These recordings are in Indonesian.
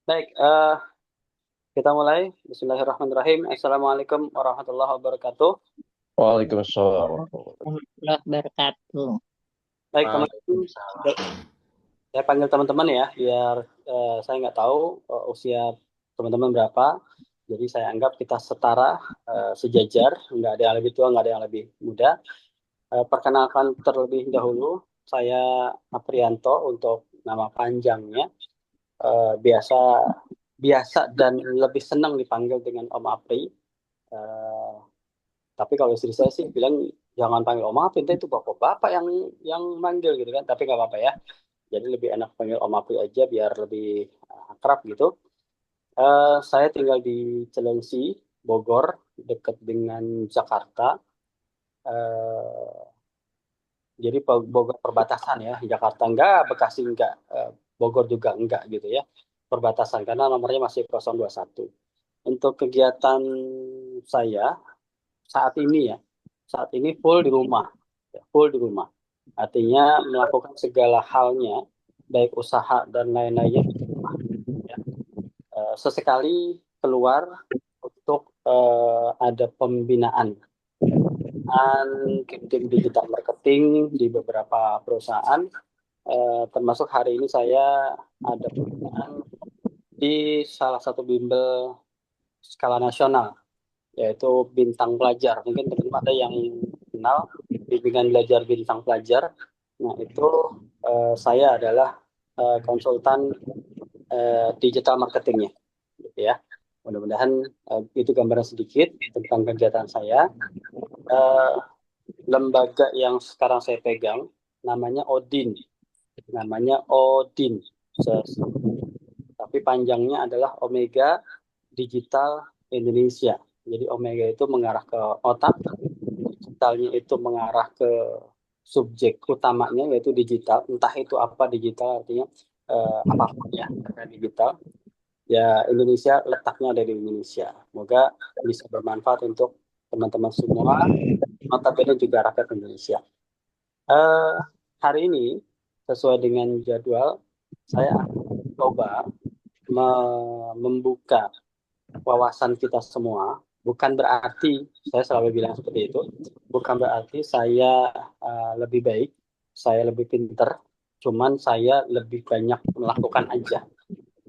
Baik, kita mulai. Bismillahirrahmanirrahim. Assalamualaikum warahmatullahi wabarakatuh. Waalaikumsalam warahmatullahi Warahmatullahi wabarakatuh. Baik, teman-teman. wabarakatuh. Saya panggil teman-teman ya, biar saya nggak tahu usia teman-teman berapa. Jadi saya anggap kita setara, sejajar. Nggak ada yang lebih tua, nggak ada yang lebih muda. Perkenalkan terlebih dahulu, saya Aprianto untuk nama panjangnya. Biasa biasa dan lebih senang dipanggil dengan Om Apri. Eh, Tapi kalau istri saya sih bilang jangan panggil Om Apri, itu bapak-bapak yang manggil gitu kan. Tapi nggak apa-apa ya. Jadi lebih enak panggil Om Apri aja biar lebih akrab gitu. Saya tinggal di Cilengsi, Bogor, dekat dengan Jakarta. Eh, jadi Bogor perbatasan ya. Jakarta enggak, Bekasi enggak, Bogor juga enggak gitu ya. Perbatasan karena nomornya masih 021. Untuk kegiatan saya saat ini ya, saat ini full di rumah, ya, full di rumah. Artinya melakukan segala halnya, baik usaha dan lain-lainnya di rumah. Ya. Sesekali keluar untuk ada pembinaan tim-tim digital marketing di beberapa perusahaan. Termasuk hari ini saya ada pembinaan di salah satu bimbel skala nasional, yaitu Bintang Pelajar. Mungkin teman-teman ada yang kenal bimbingan belajar Bintang Pelajar. Nah, itu saya adalah konsultan digital marketingnya, gitu ya. Mudah-mudahan itu gambaran sedikit tentang kegiatan saya. Eh, Lembaga yang sekarang saya pegang namanya Odin, namanya Odin. Tapi panjangnya adalah Omega Digital Indonesia. Jadi Omega itu mengarah ke otak, digitalnya itu mengarah ke subjek utamanya yaitu digital. Entah itu apa digital artinya apapun ya terkait digital. Ya Indonesia letaknya ada di Indonesia. Semoga bisa bermanfaat untuk teman-teman semua, notabene juga rakyat Indonesia. Eh, Hari ini sesuai dengan jadwal saya akan coba membuka wawasan kita semua. Bukan berarti saya selalu bilang seperti itu. Bukan berarti saya lebih baik, saya lebih pinter. Cuman saya lebih banyak melakukan aja.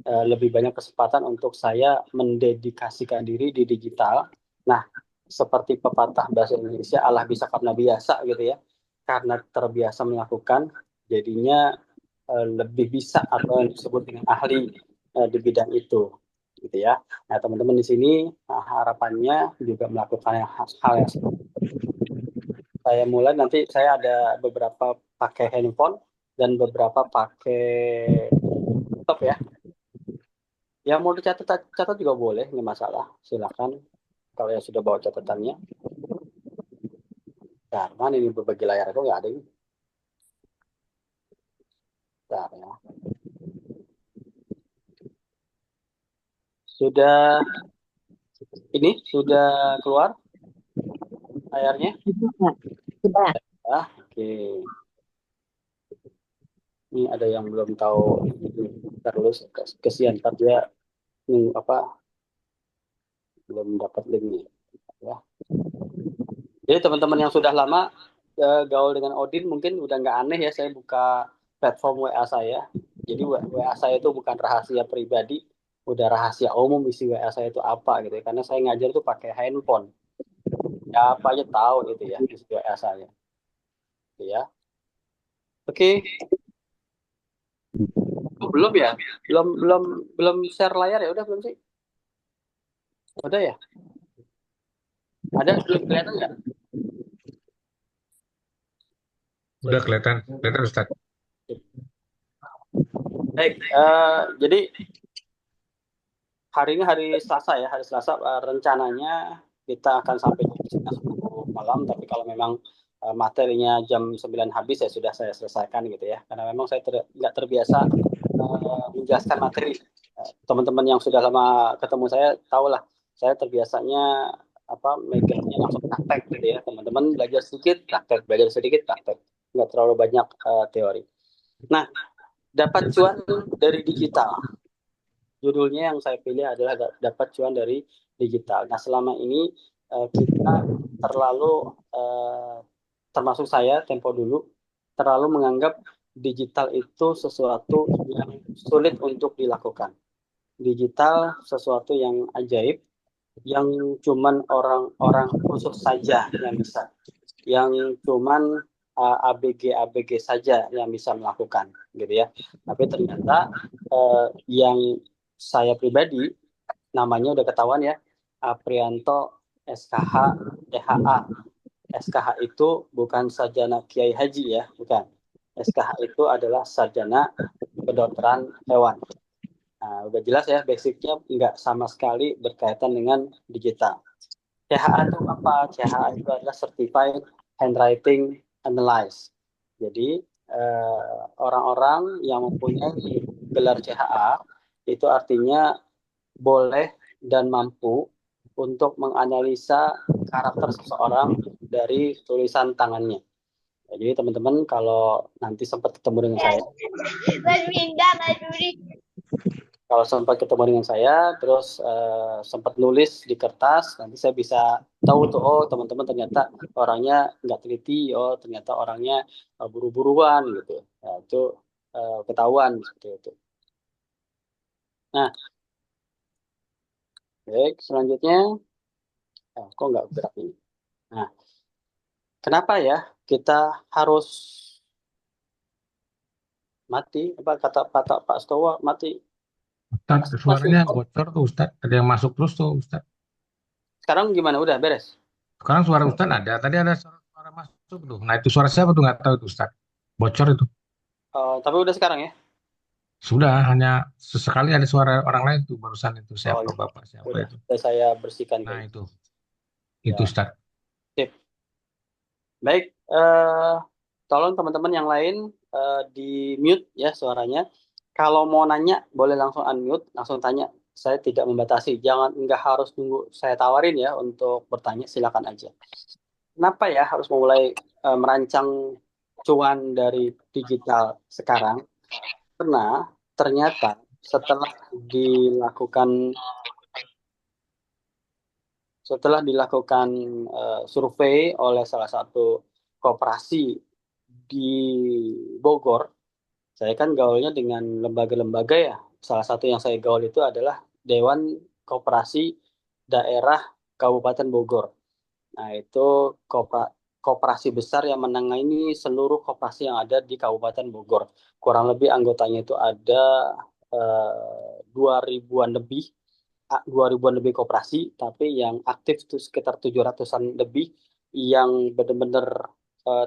Lebih banyak kesempatan untuk saya mendedikasikan diri di digital. Nah, seperti pepatah bahasa Indonesia, Allah bisa karena biasa gitu ya. Karena terbiasa melakukan, jadinya lebih bisa atau yang disebut dengan ahli di bidang itu gitu ya. Nah, teman-teman di sini harapannya juga melakukan hal yang saya mulai nanti saya ada beberapa pakai handphone dan beberapa pakai laptop ya. Yang mau dicatat catat juga boleh, nggak masalah. Silakan kalau yang sudah bawa catatannya. Karena ini berbagi layar itu nggak ada ini. Bentar ya. Sudah sudah keluar layarnya? Sudah, sudah. Ah, oke. Ini ada yang belum tahu terus kesian ntar dia apa belum dapat linknya ya. Jadi teman-teman yang sudah lama gaul dengan Odin mungkin udah nggak aneh ya saya buka platform WA saya. Jadi WA saya itu bukan rahasia pribadi, udah rahasia umum isi WA saya itu apa gitu ya. Karena saya ngajar tuh pakai handphone. Ya apa aja tahu itu ya isi WA saya. Gitu ya. Oke, oh, belum ya? Belum belum belum share layar ya? Udah belum sih? Udah ya? Ada belum kelihatan nggak? Udah kelihatan, kelihatan Ustaz. Baik, jadi hari ini hari Selasa ya, hari Selasa rencananya kita akan sampai jam setengah 10 malam, tapi kalau memang materinya jam 9 habis ya sudah saya selesaikan gitu ya, karena memang saya nggak terbiasa menjelaskan materi. Teman-teman yang sudah lama ketemu saya tahulah, saya terbiasanya apa megangnya langsung praktek gitu ya, teman-teman belajar sedikit, praktek, belajar sedikit, praktek, nggak terlalu banyak teori. Nah, dapat cuan dari digital. judulnya yang saya pilih adalah dapat cuan dari digital. Nah, selama ini kita terlalu termasuk saya tempo dulu terlalu menganggap digital itu sesuatu yang sulit untuk dilakukan. Digital sesuatu yang ajaib yang cuman orang-orang khusus saja yang bisa, yang cuman ABG saja yang bisa melakukan, gitu ya. Tapi ternyata yang saya pribadi namanya udah ketahuan ya, Aprianto SKH THA. SKH itu bukan sarjana Kiai Haji ya, bukan. SKH itu adalah sarjana kedokteran hewan. Nah, udah jelas ya, basicnya nggak sama sekali berkaitan dengan digital. CHA itu apa? CHA itu adalah Certified Handwriting Analysis. Jadi, orang-orang yang mempunyai gelar CHA itu artinya boleh dan mampu untuk menganalisa karakter seseorang dari tulisan tangannya. Ya, jadi teman-teman kalau nanti sempat ketemu dengan saya, kalau sempat ketemu dengan saya, terus sempat nulis di kertas, nanti saya bisa tahu tuh, oh teman-teman ternyata orangnya nggak teliti, oh ternyata orangnya buru-buruan gitu. Nah, itu ketahuan seperti itu. Nah, baik, selanjutnya, kok nggak gerak ini? Nah, kenapa ya kita harus mati? Apa kata Pak Stowa mati? Ustadz, Masih. suaranya bocor tuh Ustadz. Ada yang masuk terus tuh Ustadz. Sekarang gimana? Udah beres? Sekarang suara Ustadz ada. Tadi ada suara masuk tuh. Nah itu suara siapa tuh nggak tahu itu Ustadz. Bocor itu. Tapi udah sekarang ya? Sudah hanya sesekali ada suara orang lain tuh barusan itu Oh, siapa bapak siapa udah. itu. Udah saya bersihkan Nah kayaknya. itu Ya, Ustadz. sip. Baik, tolong teman-teman yang lain di mute ya suaranya. Kalau mau nanya boleh langsung unmute, langsung tanya. Saya tidak membatasi. Jangan nggak harus nunggu saya tawarin ya untuk bertanya. Silakan aja. Kenapa ya harus memulai merancang cuan dari digital sekarang? Karena ternyata setelah dilakukan setelah dilakukan survei oleh salah satu koperasi di Bogor, saya kan gaulnya dengan lembaga-lembaga ya. Salah satu yang saya gaul itu adalah Dewan Koperasi Daerah Kabupaten Bogor. Nah, itu koperasi besar yang menangani seluruh koperasi yang ada di Kabupaten Bogor. Kurang lebih anggotanya itu ada 2 ribuan lebih, 2 ribuan lebih koperasi, tapi yang aktif itu sekitar 700-an lebih, yang benar-benar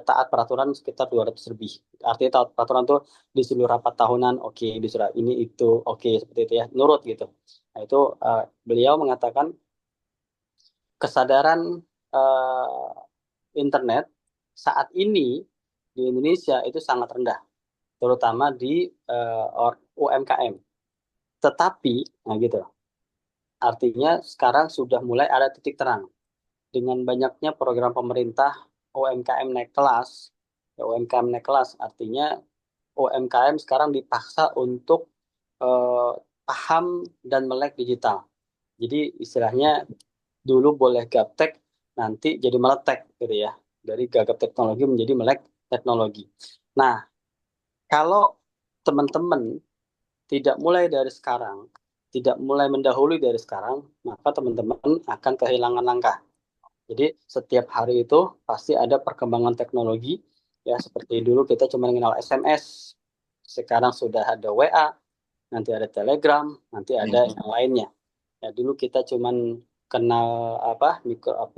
taat peraturan sekitar 200 lebih. Artinya taat peraturan tuh disuruh rapat tahunan, oke, disuruh ini itu, oke, seperti itu ya, nurut gitu. Nah, itu beliau mengatakan kesadaran eh, internet saat ini di Indonesia itu sangat rendah, terutama di UMKM. Tetapi, nah gitu, artinya sekarang sudah mulai ada titik terang dengan banyaknya program pemerintah UMKM naik kelas. Ya, UMKM naik kelas artinya UMKM sekarang dipaksa untuk eh, paham dan melek digital. Jadi istilahnya dulu boleh gaptek, nanti jadi meletek gitu ya. Dari gagap teknologi menjadi melek teknologi. Nah, kalau teman-teman tidak mulai dari sekarang, tidak mulai mendahului dari sekarang, maka teman-teman akan kehilangan langkah. Jadi setiap hari itu pasti ada perkembangan teknologi, ya seperti dulu kita cuma mengenal SMS, sekarang sudah ada WA, nanti ada Telegram, nanti ada yang lainnya. Ya dulu kita cuman kenal apa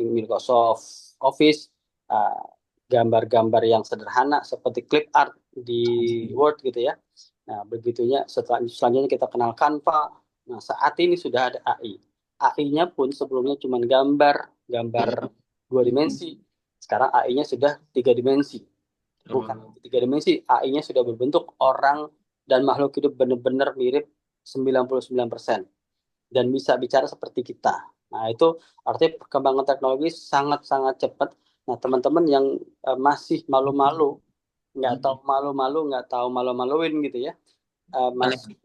Microsoft Office, uh, gambar-gambar yang sederhana seperti clip art di Word gitu ya. Nah, begitunya selanjutnya kita kenal Canva. Nah, saat ini sudah ada AI. AI-nya pun sebelumnya cuma gambar 2 dimensi. Sekarang AI-nya sudah 3 dimensi. Bukan 3 dimensi, AI-nya sudah berbentuk orang dan makhluk hidup benar-benar mirip 99% dan bisa bicara seperti kita. Nah, itu artinya perkembangan teknologi sangat-sangat cepat. Nah, teman-teman yang masih malu-malu, nggak tahu malu-malu, nggak tahu malu-maluin gitu ya, masih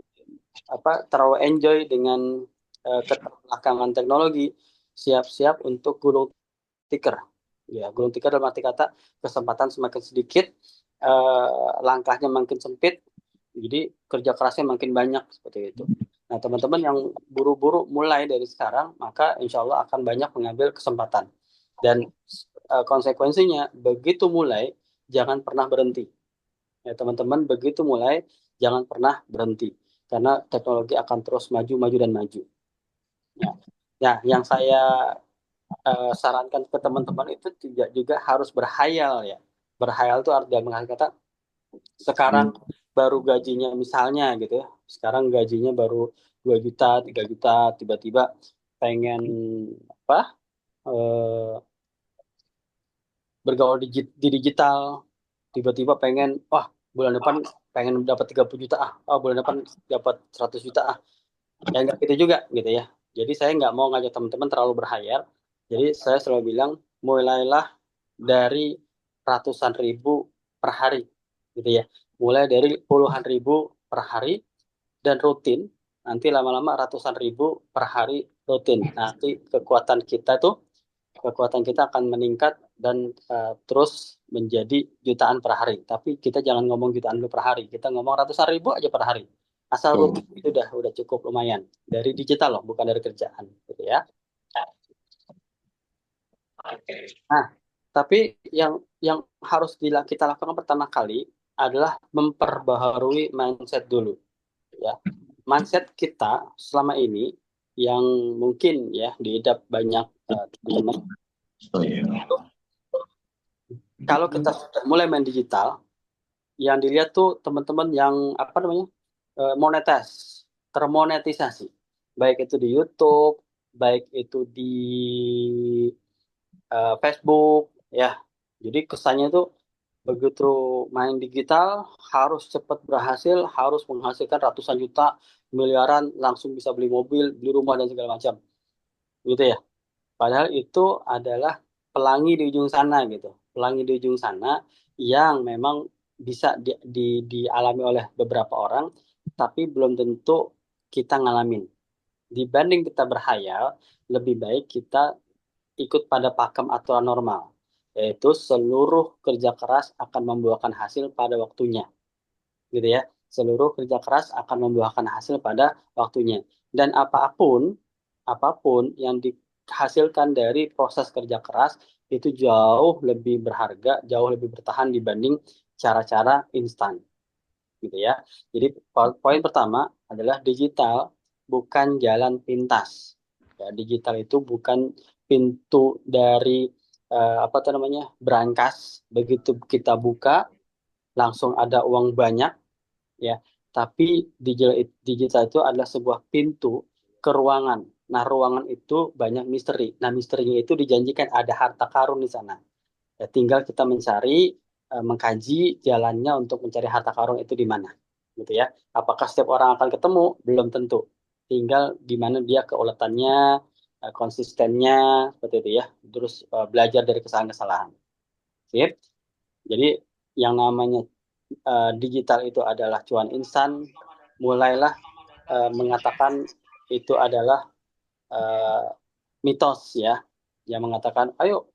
terlalu enjoy dengan keterbelakangan teknologi, siap-siap untuk gulung tikar. Ya, gulung tikar dalam arti kata kesempatan semakin sedikit, langkahnya makin sempit, jadi kerja kerasnya makin banyak seperti itu. Nah, teman-teman yang buru-buru mulai dari sekarang, maka insya Allah akan banyak mengambil kesempatan. Dan konsekuensinya, begitu mulai, jangan pernah berhenti. Ya, teman-teman, begitu mulai, jangan pernah berhenti. Karena teknologi akan terus maju, maju, dan maju. Ya, ya yang saya sarankan ke teman-teman itu juga harus berhayal ya. Berhayal itu artinya kata sekarang baru gajinya misalnya gitu ya. Sekarang gajinya baru 2 juta, 3 juta, tiba-tiba pengen apa? eh, Bergaul di digital, tiba-tiba pengen bulan depan pengen dapat 30 juta bulan depan dapat 100 juta ya nggak gitu juga gitu ya. Jadi saya nggak mau ngajak teman-teman terlalu berhayal. Jadi saya selalu bilang mulailah dari ratusan ribu per hari gitu ya. Mulai dari puluhan ribu per hari dan rutin. Nanti lama-lama ratusan ribu per hari rutin. Nanti kekuatan kita akan meningkat dan terus menjadi jutaan per hari. Tapi kita jangan ngomong jutaan dulu per hari. Kita ngomong ratusan ribu aja per hari. Asal rutin itu udah cukup lumayan. Dari digital loh, bukan dari kerjaan gitu ya. Nah, tapi yang harus kita lakukan pertama kali adalah memperbaharui mindset dulu, ya. Mindset kita selama ini yang mungkin ya diidap banyak teman-teman. Kalau kita sudah mulai main digital, yang dilihat tuh teman-teman yang apa namanya termonetisasi, baik itu di YouTube, baik itu di Facebook, ya. Jadi kesannya tuh begitu main digital harus cepat berhasil, harus menghasilkan ratusan juta, miliaran, langsung bisa beli mobil, beli rumah dan segala macam, gitu ya. Padahal itu adalah pelangi di ujung sana gitu, pelangi di ujung sana yang memang bisa dialami oleh beberapa orang, tapi belum tentu kita ngalamin. Dibanding kita berhayal, lebih baik kita ikut pada pakem aturan normal, yaitu seluruh kerja keras akan membuahkan hasil pada waktunya, gitu ya. Seluruh kerja keras akan membuahkan hasil pada waktunya. Dan apapun yang dihasilkan dari proses kerja keras itu jauh lebih berharga, jauh lebih bertahan dibanding cara-cara instan, gitu ya. Jadi poin pertama adalah digital bukan jalan pintas. Ya, digital itu bukan pintu dari apa tuh namanya brankas. Begitu kita buka langsung ada uang banyak, ya. Tapi digital itu adalah sebuah pintu ke ruangan. Nah, ruangan itu banyak misteri. Nah, misterinya itu dijanjikan ada harta karun di sana. Ya, tinggal kita mencari, mengkaji jalannya untuk mencari harta karun itu di mana, gitu ya. Apakah setiap orang akan ketemu? Belum tentu. Tinggal di mana dia keuletannya, konsistennya, seperti itu ya. Terus belajar dari kesalahan-kesalahan. Sip. Jadi yang namanya digital itu adalah cuan instan. Mulailah mengatakan itu adalah uh, mitos ya, yang mengatakan ayo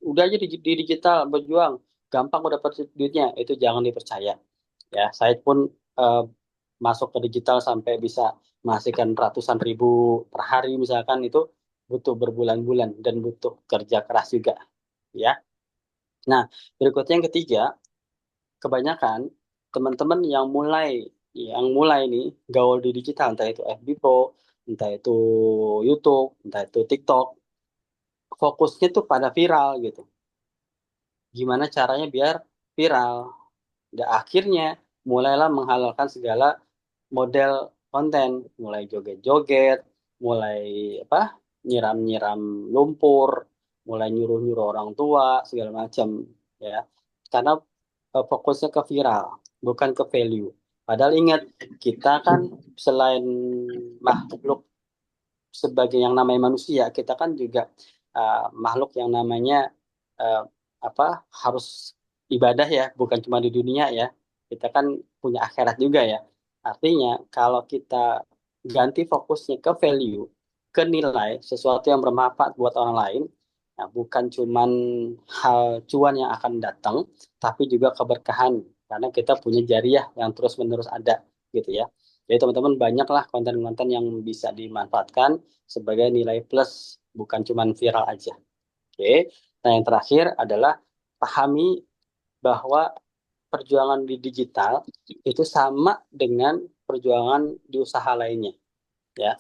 udah aja di digital berjuang gampang udah dapat duitnya, itu jangan dipercaya ya. Saya pun eh, masuk ke digital sampai bisa menghasilkan ratusan ribu per hari misalkan, itu butuh berbulan-bulan dan butuh kerja keras juga ya. Nah, berikutnya yang ketiga, kebanyakan teman-teman yang mulai nih gaul di digital, entah itu FB Pro, entah itu YouTube, entah itu TikTok, fokusnya tuh pada viral gitu. Gimana caranya biar viral? Dan akhirnya mulailah menghalalkan segala model konten, mulai joget-joget, mulai apa, nyiram-nyiram lumpur, mulai nyuruh-nyuruh orang tua, segala macam ya. Karena fokusnya ke viral, bukan ke value. Padahal ingat, kita kan selain makhluk sebagai yang namanya manusia, kita kan juga makhluk yang namanya uh, apa harus ibadah ya, bukan cuma di dunia ya. Kita kan punya akhirat juga ya. Artinya, kalau kita ganti fokusnya ke value, ke nilai, sesuatu yang bermanfaat buat orang lain, nah, bukan cuman hal cuan yang akan datang, tapi juga keberkahan. Karena kita punya jariah yang terus-menerus ada, gitu ya. Jadi teman-teman banyaklah konten-konten yang bisa dimanfaatkan sebagai nilai plus, bukan cuman viral aja. Oke. Nah, yang terakhir adalah pahami bahwa perjuangan di digital itu sama dengan perjuangan di usaha lainnya, ya.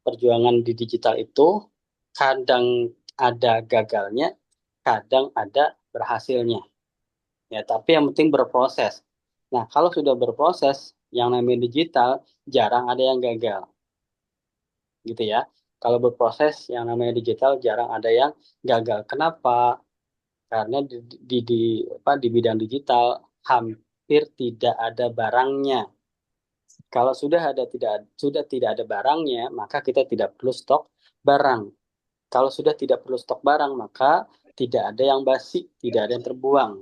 Perjuangan di digital itu kadang ada gagalnya, kadang ada berhasilnya. Ya, tapi yang penting berproses. Nah, kalau sudah berproses, yang namanya digital jarang ada yang gagal, gitu ya. Kalau berproses, yang namanya digital jarang ada yang gagal. Kenapa? Karena di bidang digital hampir tidak ada barangnya. Kalau sudah tidak ada barangnya, maka kita tidak perlu stok barang. Kalau sudah tidak perlu stok barang, maka tidak ada yang basi, tidak ada yang terbuang.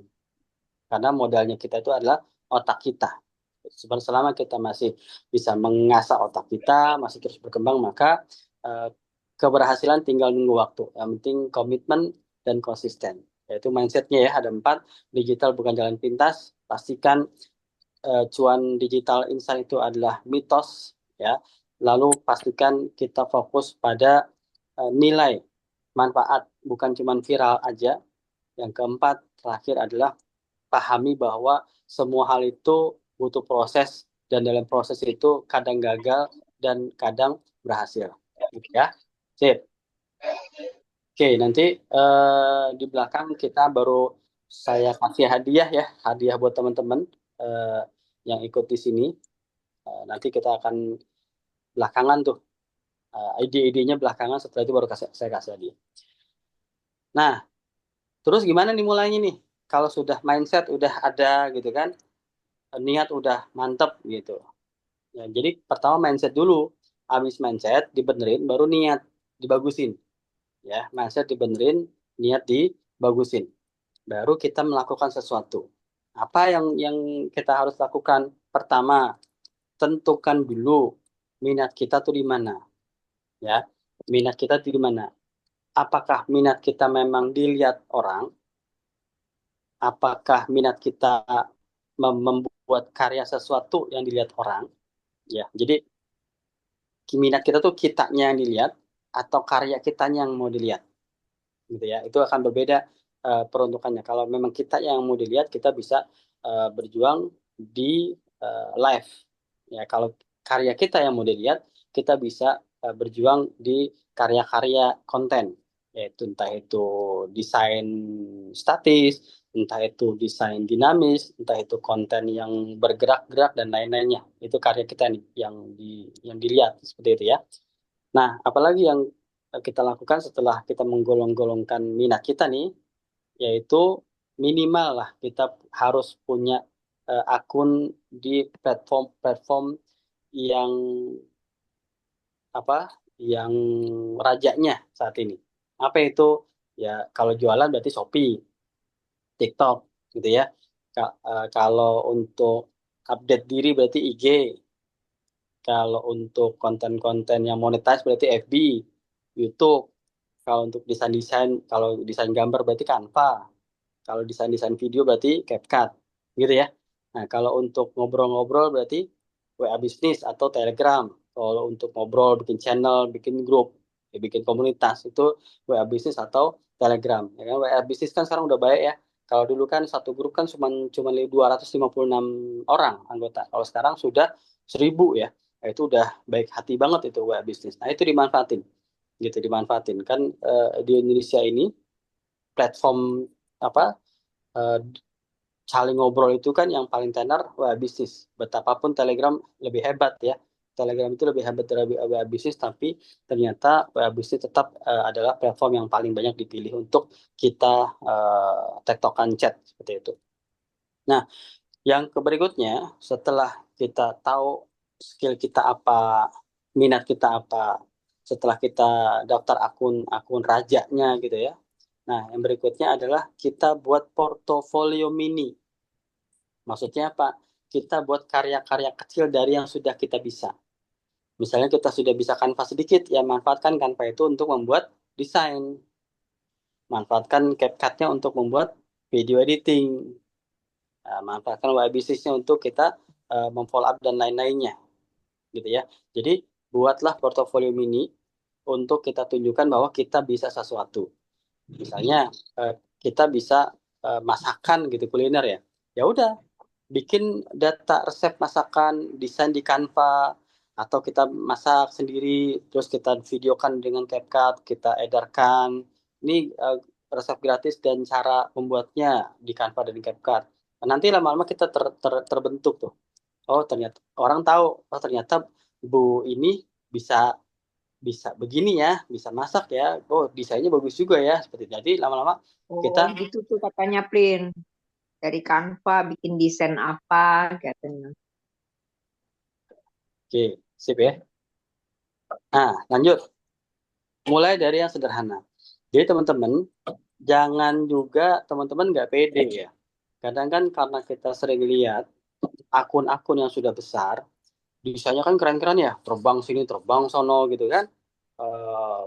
Karena modalnya kita itu adalah otak kita. Selama kita masih bisa mengasah otak kita, masih terus berkembang, maka eh, keberhasilan tinggal nunggu waktu. Yang penting komitmen dan konsisten. Yaitu mindsetnya ya, ada 4. Digital bukan jalan pintas. Pastikan cuan digital instan itu adalah mitos, ya. Lalu pastikan kita fokus pada nilai manfaat, bukan cuma viral aja. Yang keempat, terakhir adalah pahami bahwa semua hal itu butuh proses, dan dalam proses itu kadang gagal dan kadang berhasil. Gitu ya. Sip. Oke, nanti di belakang kita baru saya kasih hadiah ya, hadiah buat teman-teman eh, yang ikut di sini. Nanti kita akan belakangan tuh, ide-idenya belakangan, setelah itu baru saya kasih hadiah. Nah, terus gimana nih mulainya nih? Kalau sudah mindset udah ada gitu kan, niat udah mantep gitu. Ya, jadi pertama mindset dulu, habis mindset dibenerin, baru niat dibagusin. Ya, mindset dibenerin, niat dibagusin. Baru kita melakukan sesuatu. Apa yang kita harus lakukan? Pertama, tentukan dulu minat kita tuh di mana. Ya, minat kita tuh di mana? Apakah minat kita memang dilihat orang? Apakah minat kita membuat karya sesuatu yang dilihat orang? Ya, jadi minat kita tuh kitanya yang dilihat atau karya kitanya yang mau dilihat, gitu ya. Itu akan berbeda peruntukannya. Kalau memang kita yang mau dilihat, kita bisa berjuang di live. Ya, kalau karya kita yang mau dilihat, kita bisa berjuang di karya-karya konten, yaitu entah itu desain statis, entah itu desain dinamis, entah itu konten yang bergerak-gerak dan lain-lainnya. Itu karya kita nih yang dilihat seperti itu ya. Nah, apalagi yang kita lakukan setelah kita menggolong-golongkan minat kita nih, yaitu minimal lah kita harus punya akun di platform-platform yang apa, yang rajanya saat ini. Apa itu? Ya, kalau jualan berarti Shopee, TikTok, gitu ya. Kalau untuk update diri berarti IG. Kalau untuk konten-konten yang monetize berarti FB, YouTube. Kalau untuk desain-desain, kalau desain gambar berarti Canva. Kalau desain-desain video berarti CapCut. Gitu ya. Nah, kalau untuk ngobrol-ngobrol berarti WA Bisnis atau Telegram. Kalau untuk ngobrol, bikin channel, bikin grup, ya, bikin komunitas, itu WA Bisnis atau Telegram. Ya kan? WA Bisnis kan sekarang udah baik ya. Kalau dulu kan satu grup kan cuma 256 orang anggota. Kalau sekarang sudah 1.000 ya. Nah, itu udah baik hati banget itu WA Bisnis. Nah, itu dimanfaatin. Gitu, dimanfaatin. Kan di Indonesia ini platform apa, eh, saling ngobrol itu kan yang paling tenar WA Bisnis. Betapapun Telegram lebih hebat ya. Telegram itu lebih hebat dari WA Bisnis, tapi ternyata WA Bisnis tetap adalah platform yang paling banyak dipilih untuk kita tektokan chat seperti itu. Nah, yang berikutnya, setelah kita tahu skill kita apa, minat kita apa, setelah kita daftar akun rajanya gitu ya. Nah, yang berikutnya adalah kita buat portofolio mini. Maksudnya apa? kita buat karya-karya kecil dari yang sudah kita bisa. Misalnya kita sudah bisa Canva sedikit, ya manfaatkan Canva itu untuk membuat desain. Manfaatkan CapCut-nya untuk membuat video editing. Manfaatkan web business-nya untuk kita memfollow up dan lain-lainnya. Gitu ya. Jadi buatlah portofolio mini untuk kita tunjukkan bahwa kita bisa sesuatu. Misalnya kita bisa masakan gitu, kuliner ya. Ya udah, bikin data resep masakan, desain di Canva, atau kita masak sendiri, terus kita videokan dengan CapCut, kita edarkan. Ini resep gratis dan cara membuatnya di Canva dan di CapCut. Nah, nanti lama-lama kita terbentuk tuh. Oh ternyata orang tahu, oh ternyata Bu ini bisa bisa begini ya, bisa masak ya. Oh desainnya bagus juga ya, seperti itu. Jadi lama-lama Oh, kita gitu tuh katanya Plin. Dari Canva bikin desain apa katanya. oke, sip ya. Nah, lanjut. Mulai dari yang sederhana. Jadi teman-teman, jangan juga teman-teman nggak pede ya. Kadang kan karena kita sering lihat akun-akun yang sudah besar, desainnya kan keren-keren ya, terbang sini, terbang sono gitu kan.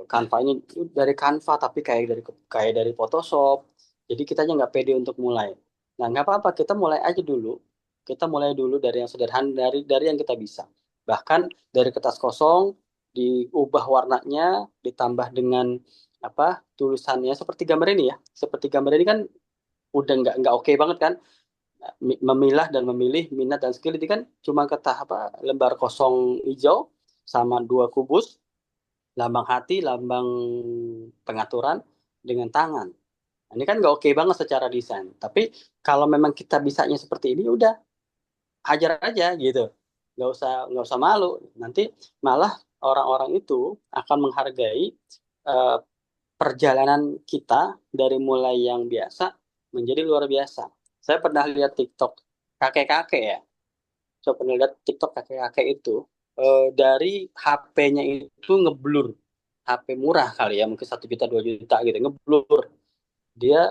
Canva ini dari Canva tapi kayak dari Photoshop. Jadi kita aja nggak pede untuk mulai. Nah, nggak apa-apa, kita mulai aja dulu. Kita mulai dulu dari yang sederhana, dari yang kita bisa. Bahkan dari kertas kosong diubah warnanya, ditambah dengan apa tulisannya seperti gambar ini ya. Seperti gambar ini kan udah nggak oke banget kan. Memilah dan memilih minat dan skill itu kan cuma kata apa lembar kosong hijau sama dua kubus, lambang hati, lambang pengaturan dengan tangan. Nah, ini kan nggak oke banget secara desain. Tapi kalau memang kita bisanya seperti ini, udah hajar aja gitu. Nggak usah malu. Nanti malah orang-orang itu akan menghargai eh, perjalanan kita dari mulai yang biasa menjadi luar biasa. Saya pernah lihat TikTok kakek-kakek ya. Saya pernah lihat TikTok kakek-kakek itu dari HP-nya itu ngeblur. HP murah kali ya, mungkin 1 juta 2 juta gitu, ngeblur. Dia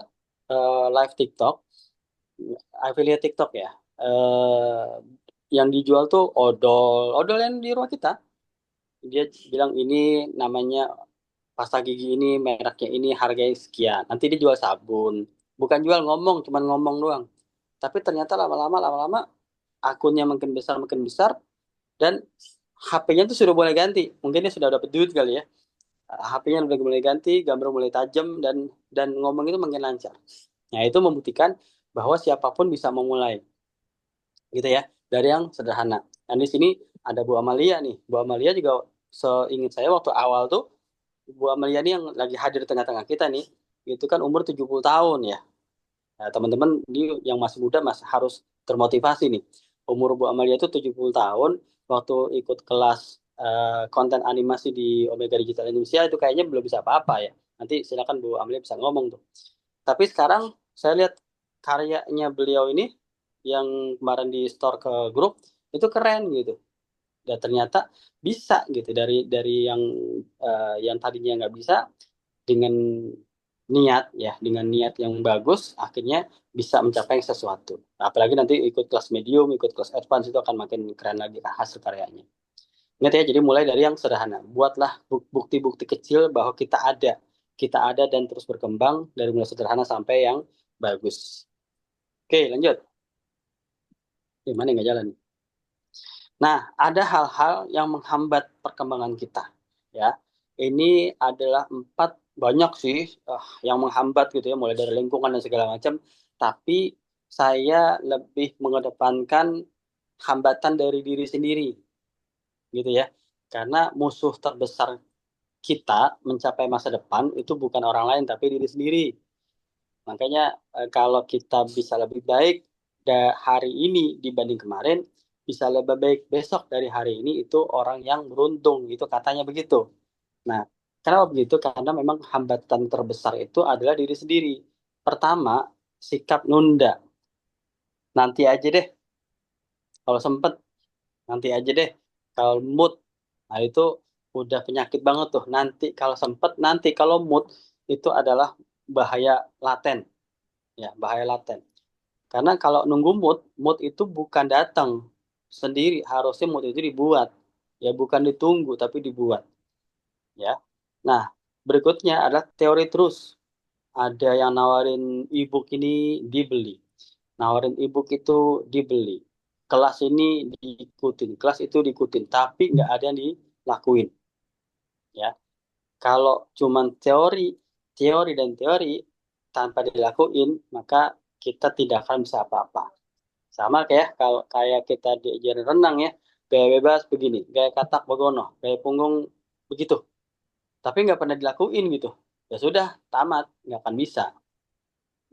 live TikTok, affiliate TikTok ya. Yang dijual tuh odol yang di rumah kita. Dia bilang ini namanya pasta gigi ini, mereknya ini, harganya sekian. Nanti dia jual sabun. Bukan jual ngomong, cuman ngomong doang. Tapi ternyata lama-lama akunnya makin besar dan HP-nya tuh sudah mulai ganti. Mungkin dia sudah dapat duit kali ya. HP-nya udah mulai ganti, gambar mulai tajam dan ngomong itu makin lancar. Nah, itu membuktikan bahwa siapapun bisa memulai. Gitu ya. Dari yang sederhana. Dan di sini ada Bu Amalia nih. Bu Amalia juga seingat saya waktu awal tuh Bu Amalia ini yang lagi hadir di tengah-tengah kita nih, itu kan umur 70 tahun ya. Nah, teman-teman ini yang masih muda masih harus termotivasi nih. Umur Bu Amalia itu 70 tahun, waktu ikut kelas konten animasi di Omega Digital Indonesia itu kayaknya belum bisa apa-apa ya. Nanti silakan Bu Amalia bisa ngomong tuh. Tapi sekarang saya lihat karyanya beliau ini yang kemarin di store ke grup itu keren gitu. Dan ternyata bisa gitu dari yang tadinya nggak bisa dengan niat ya dengan niat yang bagus akhirnya bisa mencapai sesuatu. Apalagi nanti ikut kelas medium, ikut kelas advance itu akan makin keren lagi hasil karyanya. Ingat ya, jadi mulai dari yang sederhana. Buatlah bukti-bukti kecil bahwa kita ada dan terus berkembang dari mulai sederhana sampai yang bagus. Oke, lanjut. Gimana nggak jalan? Nah, ada hal-hal yang menghambat perkembangan kita. Ya, ini adalah 4, banyak sih yang menghambat gitu ya, mulai dari lingkungan dan segala macam. Tapi saya lebih mengedepankan hambatan dari diri sendiri, gitu ya. Karena musuh terbesar kita mencapai masa depan itu bukan orang lain tapi diri sendiri. Makanya kalau kita bisa lebih baik hari ini dibanding kemarin, bisa lebih baik besok dari hari ini, itu orang yang beruntung, itu katanya begitu. Nah, kenapa begitu? Karena memang hambatan terbesar itu adalah diri sendiri. Pertama, sikap nunda. Nanti aja deh, kalau sempet, nanti aja deh. Kalau mood, nah itu udah penyakit banget tuh. Nanti kalau sempet, nanti kalau mood, itu adalah bahaya laten. Ya, bahaya laten. Karena kalau nunggu mood itu bukan datang sendiri, harusnya mood itu dibuat. Ya bukan ditunggu tapi dibuat, ya. Nah, berikutnya adalah teori terus. Ada yang nawarin e-book ini dibeli. Nawarin e-book itu dibeli. Kelas ini diikutin, kelas itu diikutin, tapi nggak ada yang dilakuin, ya. Kalau cuman teori, teori dan teori tanpa dilakuin, maka kita tidak akan bisa apa-apa. Sama kayak kalau kayak kita diajarin renang ya, gaya bebas begini, gaya katak begono, gaya punggung begitu. Tapi nggak pernah dilakuin gitu. Ya sudah, tamat, nggak akan bisa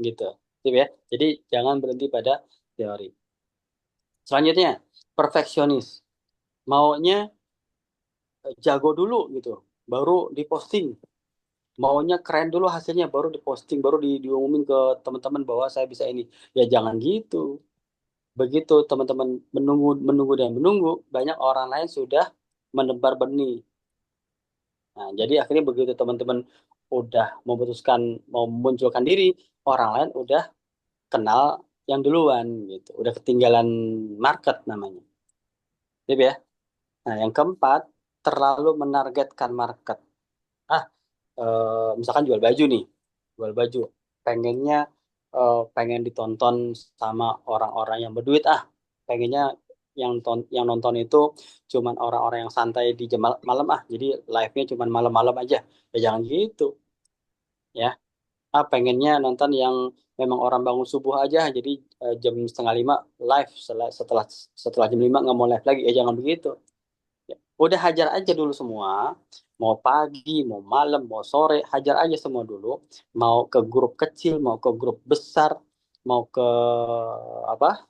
gitu. Gitu ya. Jadi jangan berhenti pada teori. Selanjutnya, perfeksionis. Maunya jago dulu gitu, baru diposting. Maunya keren dulu hasilnya, baru diposting, baru diumumin ke teman-teman bahwa saya bisa ini. Ya jangan gitu. Begitu teman-teman menunggu, menunggu dan menunggu, banyak orang lain sudah menebar benih. Nah, jadi akhirnya begitu teman-teman udah memutuskan mau memunculkan diri, orang lain udah kenal yang duluan gitu, udah ketinggalan market namanya. Jadi ya. Nah, yang keempat, terlalu menargetkan market. Ah, misalkan jual baju nih, jual baju, pengennya pengen ditonton sama orang-orang yang berduit, pengennya yang nonton itu cuman orang-orang yang santai di jam malam, jadi live-nya cuman malam-malam aja. Ya jangan gitu, ya. Pengennya nonton yang memang orang bangun subuh aja, jadi jam setengah lima live, setelah setelah jam lima nggak mau live lagi. Ya jangan begitu. Ya, udah hajar aja dulu semua. Mau pagi, mau malam, mau sore, hajar aja semua dulu. Mau ke grup kecil, mau ke grup besar, mau ke apa?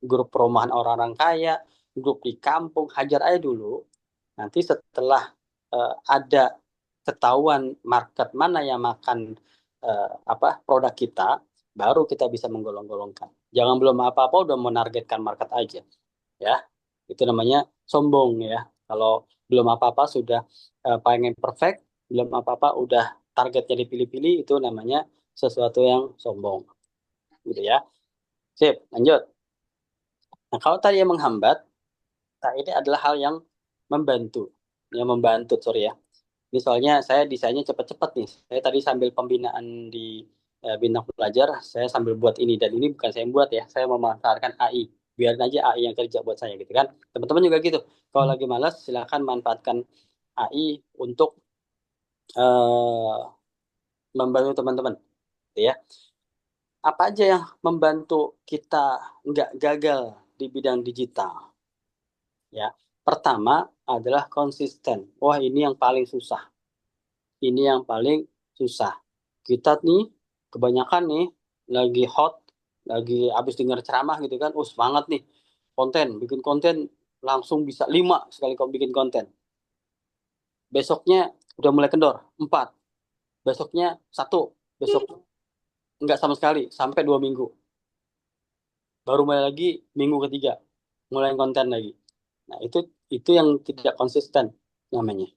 Grup perumahan orang-orang kaya, grup di kampung, hajar aja dulu. Nanti setelah ada ketahuan market mana yang makan produk kita, baru kita bisa menggolong-golongkan. Jangan belum apa-apa udah menargetkan market aja, ya. Itu namanya sombong ya. Kalau belum apa-apa sudah pengen perfect, belum apa-apa udah targetnya dipilih-pilih, itu namanya sesuatu yang sombong, gitu ya. Sip, lanjut. Nah, kalau tadi yang menghambat, nah ini adalah hal yang membantu, sorry ya. Ini soalnya saya desainnya cepat-cepat nih. Saya tadi sambil pembinaan di bintang pelajar, saya sambil buat ini, dan ini bukan saya yang buat ya. Saya memanfaatkan AI. Biarin aja AI yang kerja buat saya gitu kan. Teman-teman juga gitu. Kalau lagi malas, silakan manfaatkan AI untuk eh, membantu teman-teman, gitu ya. Apa aja yang membantu kita nggak gagal di bidang digital? Ya, pertama adalah konsisten. Wah, ini yang paling susah. Ini yang paling susah. Kita nih, kebanyakan nih, lagi hot, lagi habis dengar ceramah gitu kan, semangat nih, bikin konten, langsung bisa 5 sekali kau bikin konten. Besoknya udah mulai kendor, 4. Besoknya 1. Besok enggak sama sekali, sampai 2 minggu. Baru mulai lagi minggu ketiga, mulai konten lagi. Nah, itu yang tidak konsisten namanya,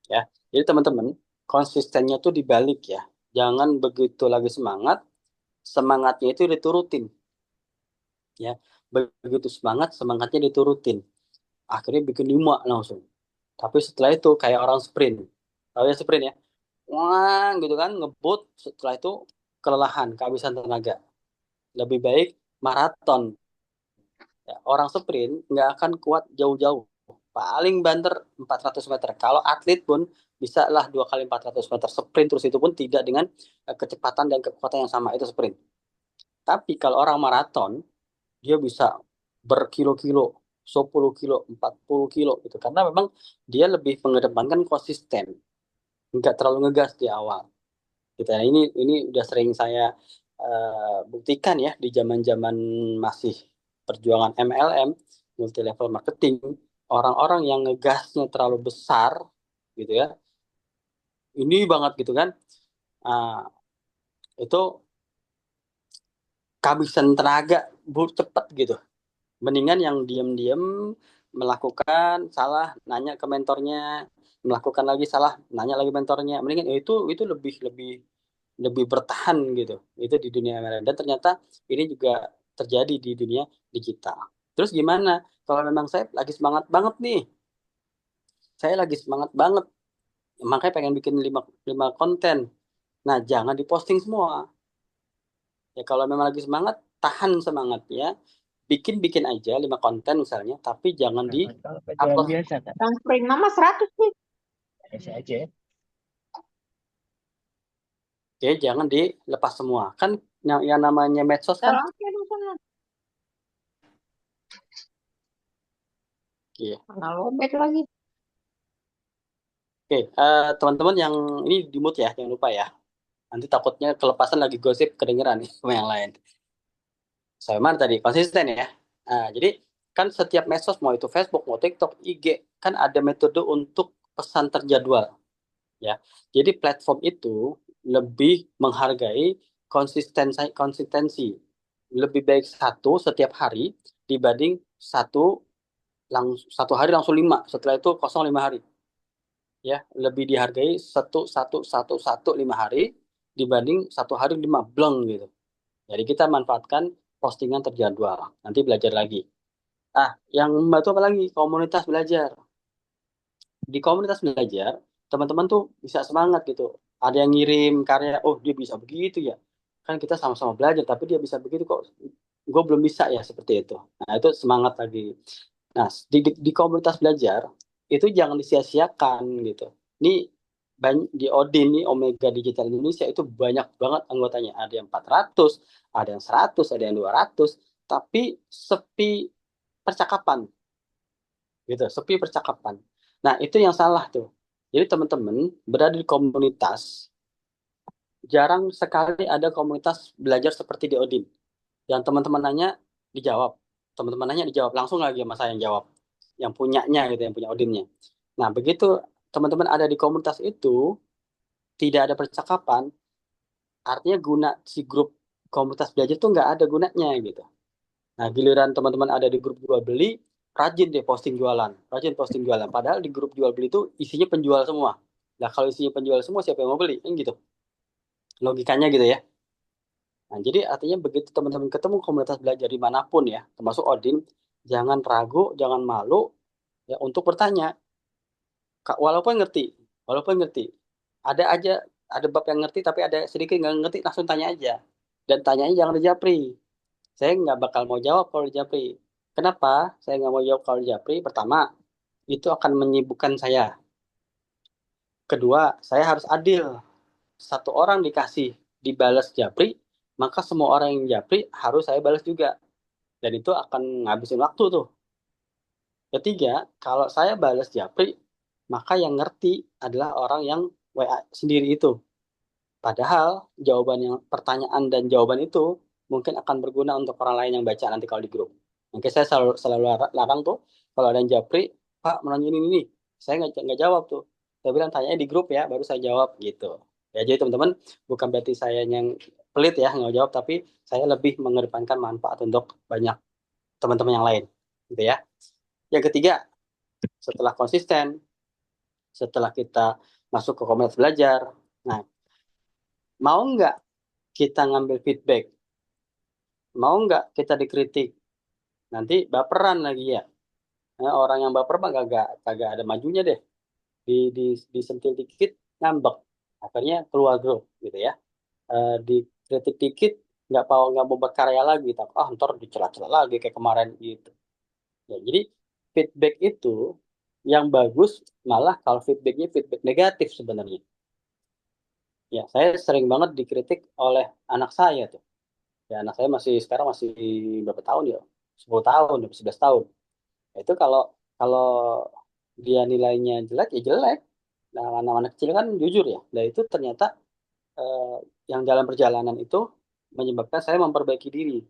ya. Jadi teman-teman, konsistennya tuh dibalik ya. Jangan begitu lagi semangat, semangatnya itu diturutin, ya. Begitu semangat, semangatnya diturutin. Akhirnya bikin 5 langsung. Tapi setelah itu kayak orang sprint. Tahu ya sprint ya? Wah, gitu kan, ngebut, setelah itu kelelahan, kehabisan tenaga. Lebih baik maraton. Ya, orang sprint nggak akan kuat jauh-jauh. Paling banter 400 meter. Kalau atlet pun bisa lah 2 kali 400 meter. Sprint terus itu pun tidak dengan kecepatan dan kekuatan yang sama. Itu sprint. Tapi kalau orang maraton, dia bisa berkilo-kilo, 10 kilo, 40 kilo gitu. Karena memang dia lebih mengedepankan konsisten. Nggak terlalu ngegas di awal. Gitu. Nah, ini udah sering saya buktikan ya di zaman-zaman masih perjuangan MLM, multi level marketing, orang-orang yang ngegasnya terlalu besar gitu ya, ini banget gitu kan, ah, itu kehabisan tenaga cepat gitu. Mendingan yang diam-diam melakukan salah, nanya ke mentornya, melakukan lagi salah, nanya lagi mentornya. Mendingan itu lebih lebih lebih bertahan gitu. Itu di dunia MLM. Dan ternyata ini juga terjadi di dunia digital. Terus gimana? Kalau memang saya lagi semangat banget nih, saya lagi semangat banget, makanya pengen bikin lima konten. Nah, jangan diposting semua. Ya kalau memang lagi semangat, tahan semangatnya, bikin-bikin aja 5 konten misalnya, tapi jangan di Kalau pacaran upload. biasa kan, Samperin mama 100 nih. biasa aja. Ya, jangan dilepas semua. Kan yang namanya medsos kan, Sekarang oke dong sana. iya. Mana lobet lagi. Oke, teman-teman yang ini di mute ya, jangan lupa ya. Nanti takutnya kelepasan lagi gosip kedengeran nih sama yang lain. Saya mana tadi konsisten ya. Nah, jadi kan setiap medsos mau itu Facebook, mau TikTok, IG kan ada metode untuk pesan terjadwal ya. Jadi platform itu lebih menghargai konsistensi. Lebih baik satu setiap hari dibanding satu hari langsung 5. Setelah itu kosong 5 hari. Ya, lebih dihargai satu 5 hari dibanding 1 hari 5 bleng gitu. Jadi kita manfaatkan postingan terjadwal. Nanti belajar lagi. Yang membantu apa lagi? Komunitas belajar. Di komunitas belajar, teman-teman tuh bisa semangat gitu. Ada yang ngirim karya, oh dia bisa begitu ya. Kan kita sama-sama belajar, tapi dia bisa begitu kok. Gue belum bisa ya seperti itu. Nah itu semangat lagi. Nah di komunitas belajar itu jangan disia-siakan gitu. Ini di Odin nih Omega Digital Indonesia itu banyak banget anggotanya. Ada yang 400, ada yang 100, ada yang 200, tapi sepi percakapan gitu, sepi percakapan. Nah, itu yang salah tuh. Jadi teman-teman berada di komunitas, jarang sekali ada komunitas belajar seperti di Odin. Yang teman-teman nanya dijawab, teman-teman nanya dijawab langsung lagi sama saya yang jawab, yang punyanya gitu, yang punya Odinnya. Nah, begitu teman-teman ada di komunitas itu tidak ada percakapan, artinya guna si grup komunitas belajar tuh nggak ada gunanya gitu. Nah, giliran teman-teman ada di grup jual beli, rajin deh posting jualan, rajin posting jualan. Padahal di grup jual beli itu isinya penjual semua. Nah, kalau isinya penjual semua, siapa yang mau beli? Kan gitu. Logikanya gitu ya. Nah, jadi artinya begitu teman-teman ketemu komunitas belajar dimanapun ya, termasuk Odin, jangan ragu, jangan malu ya untuk bertanya. Walaupun ngerti, walaupun ngerti. Ada aja, ada bab yang ngerti, tapi ada sedikit nggak ngerti, langsung tanya aja. Dan tanyanya jangan di japri. Saya nggak bakal mau jawab kalau di japri. Kenapa saya nggak mau jawab kalau di japri? Pertama, itu akan menyibukkan saya. Kedua, saya harus adil. Satu orang dikasih dibalas japri, maka semua orang yang japri harus saya balas juga. Dan itu akan ngabisin waktu tuh. Ketiga, kalau saya balas japri, maka yang ngerti adalah orang yang WA sendiri itu. Padahal pertanyaan dan jawaban itu mungkin akan berguna untuk orang lain yang baca nanti kalau di grup. Mungkin saya selalu larang tuh kalau ada yang japri, Pak menanya ini, saya nggak jawab tuh. Saya bilang tanyanya di grup ya, baru saya jawab gitu. Ya jadi teman-teman bukan berarti saya yang pelit ya nggak jawab, tapi saya lebih mengedepankan manfaat untuk banyak teman-teman yang lain, gitu ya. Yang ketiga, setelah konsisten, setelah kita masuk ke komunitas belajar, nah mau nggak kita ngambil feedback? Mau nggak kita dikritik? Nanti baperan lagi ya. Nah, orang yang baper mah kagak kagak ada majunya deh. Di, di, disentil dikit ngambek. Akhirnya keluar grup gitu ya. Dikritik dikit nggak mau berkarya lagi. Ntar dicela-cela lagi kayak kemarin gitu. Ya, jadi feedback itu yang bagus malah kalau feedbacknya feedback negatif sebenarnya. Ya, saya sering banget dikritik oleh anak saya tuh. Ya, anak saya sekarang masih berapa tahun ya? 10 tahun, 11 tahun. Itu kalau kalau dia nilainya jelek ya jelek. Nah, anak-anak kecil kan jujur ya. Dan itu ternyata eh, yang dalam perjalanan itu menyebabkan saya memperbaiki diri.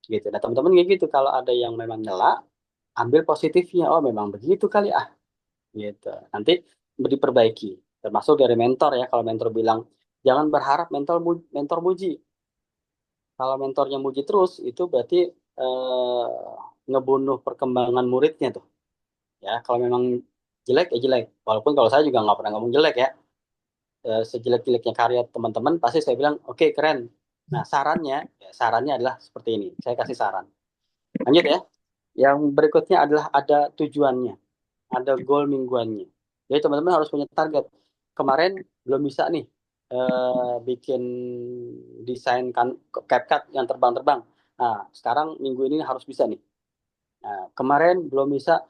Gitu. Nah, teman-teman kayak gitu. Kalau ada yang memang nyela, ambil positifnya. Oh, memang begitu kali ah. Gitu. Nanti diperbaiki. Termasuk dari mentor ya. Kalau mentor bilang, jangan berharap mentor muji. Kalau mentornya muji terus, itu berarti ngebunuh perkembangan muridnya tuh. Ya, kalau memang jelek ya jelek. Walaupun kalau saya juga nggak pernah ngomong jelek ya. Sejelek-jeleknya karya teman-teman, pasti saya bilang, oke keren. Nah, sarannya adalah seperti ini. Saya kasih saran. Lanjut ya. Yang berikutnya adalah ada tujuannya, ada goal mingguannya. Jadi teman-teman harus punya target. Kemarin belum bisa nih bikin desain kan CapCut yang terbang-terbang. Nah, sekarang minggu ini harus bisa nih. Nah, kemarin belum bisa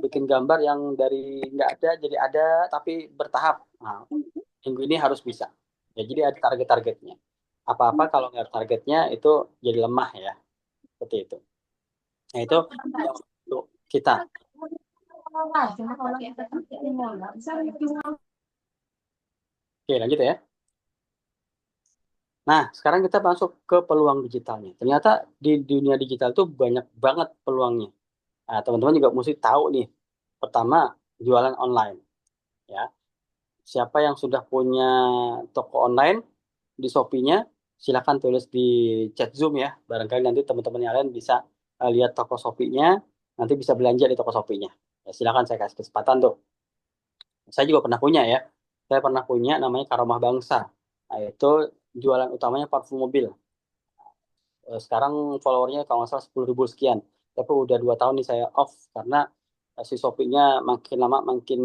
bikin gambar yang dari nggak ada jadi ada tapi bertahap. Nah, minggu ini harus bisa. Ya, jadi ada target-targetnya. Apa-apa kalau nggak ada targetnya itu jadi lemah ya, seperti itu. Nah, itu yang untuk kita. Oke, lanjut ya. Nah, sekarang kita masuk ke peluang digitalnya. Ternyata di dunia digital itu banyak banget peluangnya. Nah, teman-teman juga mesti tahu nih. Pertama, jualan online. Ya, siapa yang sudah punya toko online di Shopee-nya, silakan tulis di chat Zoom ya. Barangkali nanti teman-teman yang lain bisa lihat toko Shopee-nya, nanti bisa belanja di toko Shopee-nya. Ya, silakan saya kasih kesempatan tuh. Saya juga pernah punya ya. Saya pernah punya namanya Karomah Bangsa. Nah, itu jualan utamanya parfum mobil. Sekarang followernya kalau nggak salah 10.000 sekian. Tapi udah 2 tahun nih saya off karena si Shopee-nya makin lama makin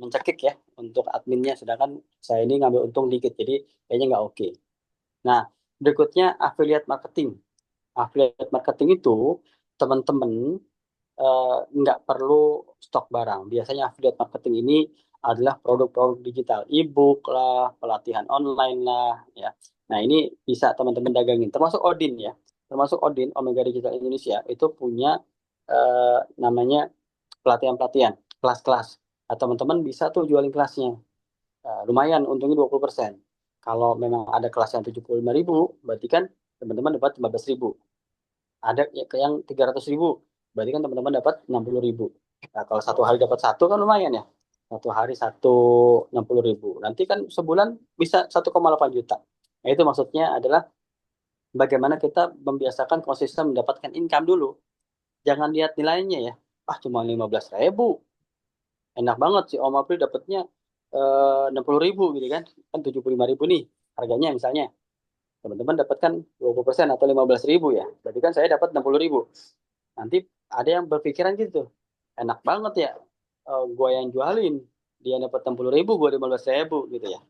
mencekik ya untuk adminnya. Sedangkan saya ini ngambil untung dikit, jadi kayaknya nggak oke. Nah, berikutnya affiliate marketing. Affiliate marketing itu teman-teman nggak perlu stok barang. Biasanya affiliate marketing ini adalah produk-produk digital, e-book lah, pelatihan online lah, ya. Nah, ini bisa teman-teman dagangin, termasuk Odin ya. Termasuk Odin, Omega Digital Indonesia, itu punya namanya pelatihan-pelatihan, kelas-kelas. Nah, teman-teman bisa tuh jualin kelasnya. Lumayan, untungnya 20%. Kalau memang ada kelas yang 75.000, berarti kan teman-teman dapat 15.000. Ada yang 300.000, berarti kan teman-teman dapat 60.000. Nah, kalau satu hari dapat satu kan lumayan ya. Satu hari satu 60.000. Nanti kan sebulan bisa 1,8 juta. Nah, itu maksudnya adalah bagaimana kita membiasakan konsisten mendapatkan income dulu. Jangan lihat nilainya ya. Ah, cuma 15.000. Enak banget sih Om April dapatnya 60.000 gitu kan. Kan 75.000 nih harganya misalnya. Teman-teman dapatkan 20% atau 15.000 ya. Berarti kan saya dapat 60.000. Nanti ada yang berpikiran gitu. Enak banget ya. Gue yang jualin. Dia dapat 60.000, gue 15.000 gitu ya.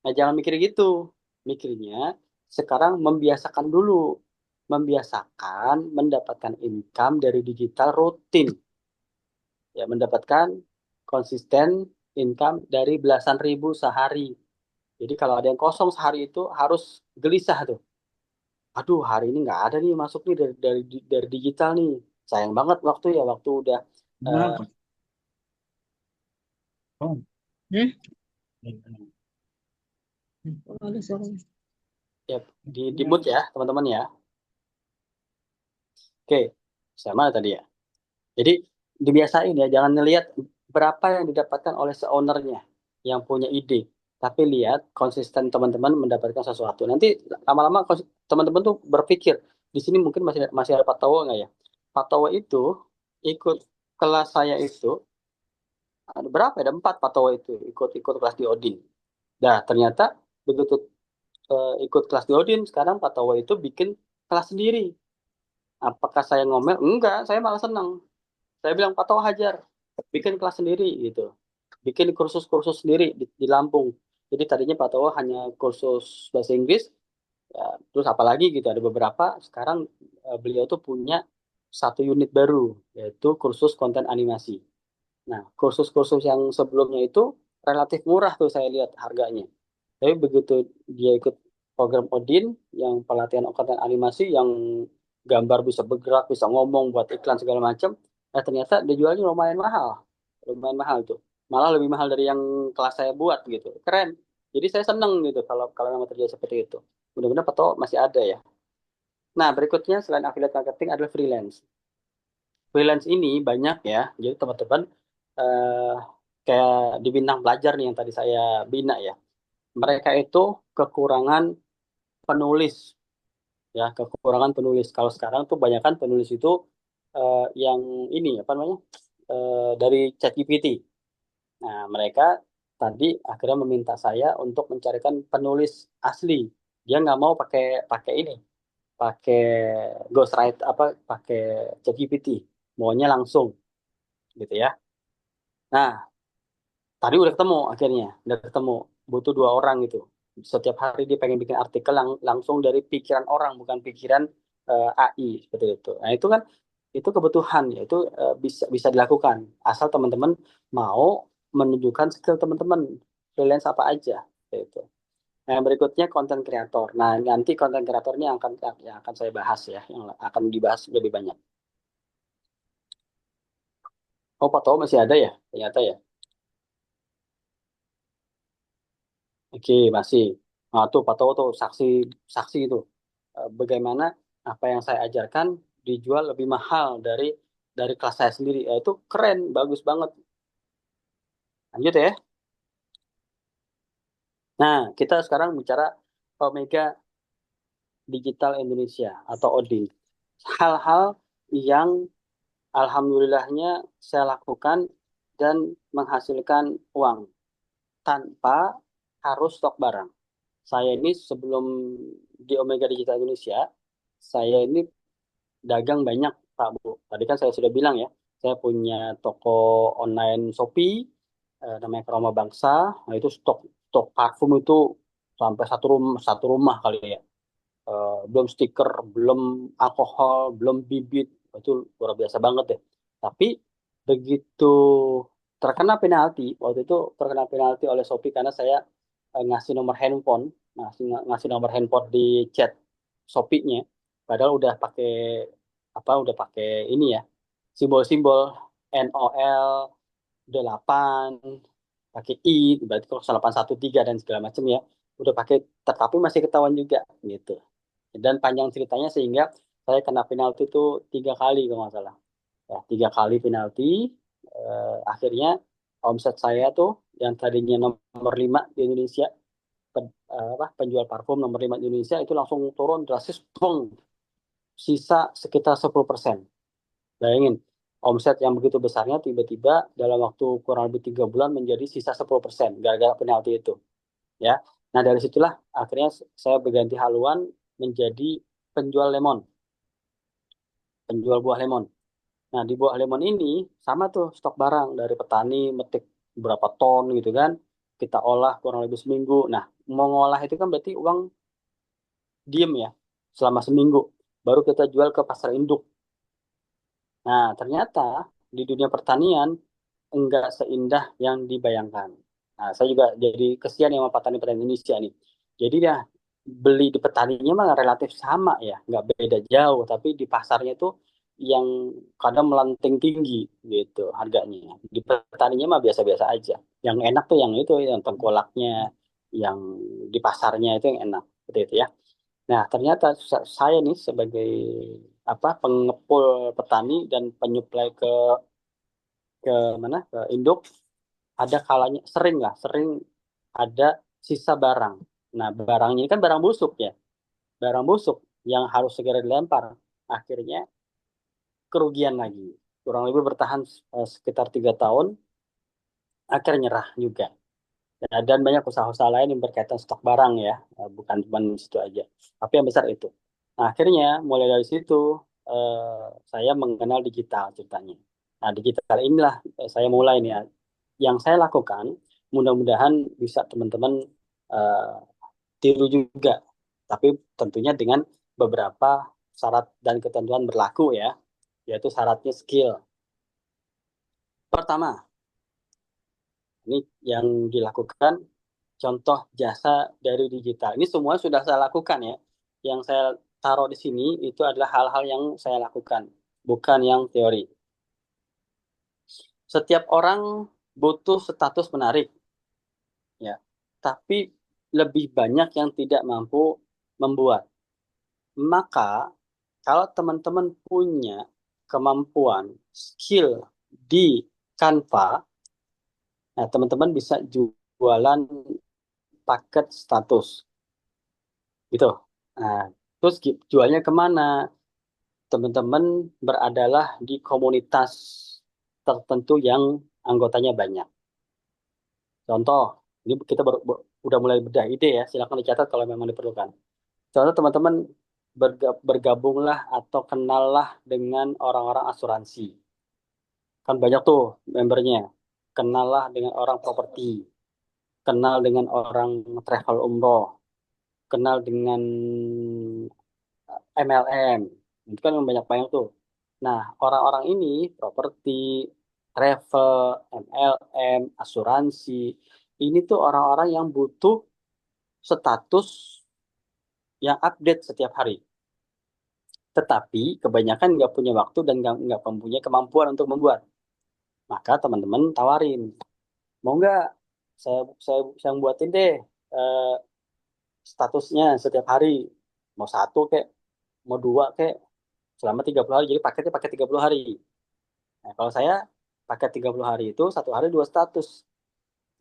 Nah, jangan mikir gitu. Mikirnya sekarang membiasakan dulu. Membiasakan mendapatkan income dari digital rutin. Ya, mendapatkan konsisten income dari belasan ribu sehari. Jadi kalau ada yang kosong sehari itu harus gelisah tuh. Aduh, hari ini nggak ada nih masuk nih dari digital nih. Sayang banget waktu udah eh, Kenapa? Oh, Hmm? gitu. Oh, ada suaranya. ya di mood ya teman-teman ya. Oke, sama tadi ya. Jadi dibiasain ya, jangan ngelihat berapa yang didapatkan oleh ownernya yang punya ide, tapi lihat konsisten teman-teman mendapatkan sesuatu. Nanti lama-lama teman-teman tuh berpikir di sini mungkin masih masih ada Pak Towo nggak ya? Pak Towo itu ikut kelas saya itu ada berapa ya? Ada 4 Pak Towo itu ikut kelas di Odin. Nah, ternyata begitu ikut kelas di Odin, sekarang Pak Towo itu bikin kelas sendiri. Apakah saya ngomel? Enggak, saya malah senang. Saya bilang, Pak Towo hajar, bikin kelas sendiri gitu. Bikin kursus-kursus sendiri di Lampung. Jadi tadinya Pak Towo hanya kursus bahasa Inggris, ya, terus apalagi gitu, ada beberapa. Sekarang beliau tuh punya satu unit baru, yaitu kursus konten animasi. Nah, kursus-kursus yang sebelumnya itu relatif murah tuh saya lihat harganya. Tapi begitu dia ikut program Odin yang pelatihan konten animasi yang gambar bisa bergerak, bisa ngomong buat iklan segala macam, ternyata dia jualnya lumayan mahal tuh. Malah lebih mahal dari yang kelas saya buat gitu. Keren. Jadi saya seneng gitu kalau kalau memang terjadi seperti itu. Mudah-mudahan Peto masih ada ya. Nah, berikutnya selain affiliate marketing adalah freelance. Freelance ini banyak ya. Jadi teman-teman eh, kayak di bintang pelajar nih yang tadi saya bina ya. Mereka itu kekurangan penulis ya, kekurangan penulis. Kalau sekarang tuh banyakkan penulis itu yang ini apa namanya? Dari ChatGPT. Nah, mereka tadi akhirnya meminta saya untuk mencarikan penulis asli Dia nggak mau pakai pakai ini, pakai ghostwriter apa, pakai ChatGPT, maunya langsung gitu ya. Nah, tadi udah ketemu, butuh 2 orang gitu. Setiap hari dia pengen bikin artikel langsung dari pikiran orang, bukan pikiran AI seperti itu. Nah, itu kan itu kebutuhan ya, itu bisa bisa dilakukan asal teman-teman mau menunjukkan skill teman-teman freelance apa aja seperti itu. Nah, yang berikutnya konten kreator. Nah, nanti konten kreatornya yang akan saya bahas ya, yang akan dibahas lebih banyak. Oh, Pak Tau masih ada ya? Ternyata ya. Oke, masih. Nah, tuh Pak Tau tuh saksi saksi itu. Bagaimana apa yang saya ajarkan dijual lebih mahal dari kelas saya sendiri. Itu keren, bagus banget. Lanjut ya. Nah, kita sekarang bicara Omega Digital Indonesia atau ODIN. Hal-hal yang alhamdulillahnya saya lakukan dan menghasilkan uang tanpa harus stok barang. Saya ini sebelum di Omega Digital Indonesia, saya ini dagang banyak, Pak Bu. Tadi kan saya sudah bilang ya, saya punya toko online Shopee, namanya Kroma Bangsa. Nah, itu stok stok parfum itu sampai satu rumah kali ya. Belum stiker, belum alkohol, belum bibit, itu luar biasa banget deh. Tapi begitu terkena penalti, waktu itu terkena penalti oleh Shopee karena saya ngasih nomor handphone, ngasih nomor handphone di chat Shopee-nya, padahal udah pakai ini ya, simbol-simbol NOL 8, pakai I, berarti kalau 813 dan segala macam ya, udah pakai, tetapi masih ketahuan juga gitu. Dan panjang ceritanya sehingga saya kena penalti itu 3 kali kalau nggak salah. Ya, 3 kali penalti. Akhirnya omset saya tuh yang tadinya nomor 5 di Indonesia, penjual parfum nomor 5 di Indonesia itu langsung turun drastis, pung, sisa sekitar 10%. Bayangin, omset yang begitu besarnya tiba-tiba dalam waktu kurang lebih 3 bulan menjadi sisa 10% gara-gara penalti itu. Ya, nah dari situlah akhirnya saya berganti haluan menjadi penjual lemon, penjual buah lemon. Nah, di buah lemon ini sama tuh, stok barang dari petani metik berapa ton gitu kan. Kita olah kurang lebih seminggu. Nah, mau ngolah itu kan berarti uang diem ya selama seminggu. Baru kita jual ke pasar induk. Nah, ternyata di dunia pertanian enggak seindah yang dibayangkan. Nah, saya juga jadi kesian sama petani-petani Indonesia nih. Jadi ya beli di petaninya mah relatif sama ya, nggak beda jauh, tapi di pasarnya tuh yang kadang melanting tinggi gitu harganya. Di petaninya mah biasa-biasa aja. Yang enak tuh yang itu, yang tengkolaknya, yang di pasarnya itu yang enak, seperti itu ya. Nah, ternyata saya nih sebagai apa, pengepul petani dan penyuplai ke mana, ke induk, ada kalanya sering ada sisa barang. Nah, barangnya ini kan barang busuk ya, barang busuk yang harus segera dilempar. Akhirnya kerugian lagi, kurang lebih bertahan sekitar 3 tahun, akhirnya nyerah juga. Dan banyak usaha-usaha lain yang berkaitan stok barang ya, bukan cuma di situ aja, tapi yang besar itu. Nah, akhirnya mulai dari situ saya mengenal digital ceritanya. Nah, digital inilah saya mulai nih ya. Yang saya lakukan, mudah-mudahan bisa teman-teman eh, tiru juga, tapi tentunya dengan beberapa syarat dan ketentuan berlaku ya, yaitu syaratnya skill. Pertama, ini yang dilakukan contoh jasa dari digital. Ini semua sudah saya lakukan ya. Yang saya taruh di sini itu adalah hal-hal yang saya lakukan, bukan yang teori. Setiap orang butuh status menarik, ya, tapi lebih banyak yang tidak mampu membuat. Maka kalau teman-teman punya kemampuan, skill di Canva, nah teman-teman bisa jualan paket status gitu. Nah, terus jualnya kemana? Teman-teman beradalah di komunitas tertentu yang anggotanya banyak. Contoh, ini kita udah mulai bedah ide ya, silakan dicatat kalau memang diperlukan. Contoh teman-teman bergabunglah atau kenallah dengan orang-orang asuransi. Kan banyak tuh membernya. Kenallah dengan orang properti, kenal dengan orang travel umroh, kenal dengan MLM. Itu kan banyak-banyak tuh. Nah, orang-orang ini properti, travel, MLM, asuransi, ini tuh orang-orang yang butuh status yang update setiap hari. Tetapi kebanyakan nggak punya waktu dan nggak mempunyai kemampuan untuk membuat. Maka teman-teman tawarin, mau nggak saya buatin deh eh, statusnya setiap hari, mau satu kek, mau dua kek, selama 30 hari. Jadi paketnya pakai 30 hari. Nah, kalau saya pakai 30 hari itu satu hari dua status.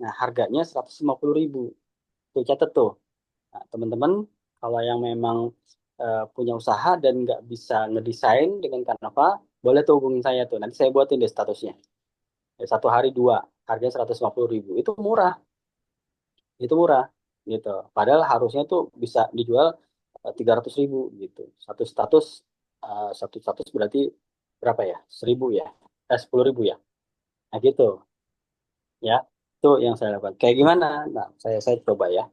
Nah, harganya 150.000. Tuh catat tuh. Nah, teman-teman kalau yang memang punya usaha dan nggak bisa ngedesain dengan Canva, boleh tuh hubungin saya tuh. Nanti saya buatin deh statusnya. Satu hari dua, harganya 150.000. Itu murah, gitu. Padahal harusnya tuh bisa dijual 300.000 gitu. Satu status berarti berapa ya? 1.000 ya? 10.000 ya? Nah gitu, ya. Itu yang saya lakukan. Kayak gimana? Nah, saya coba ya.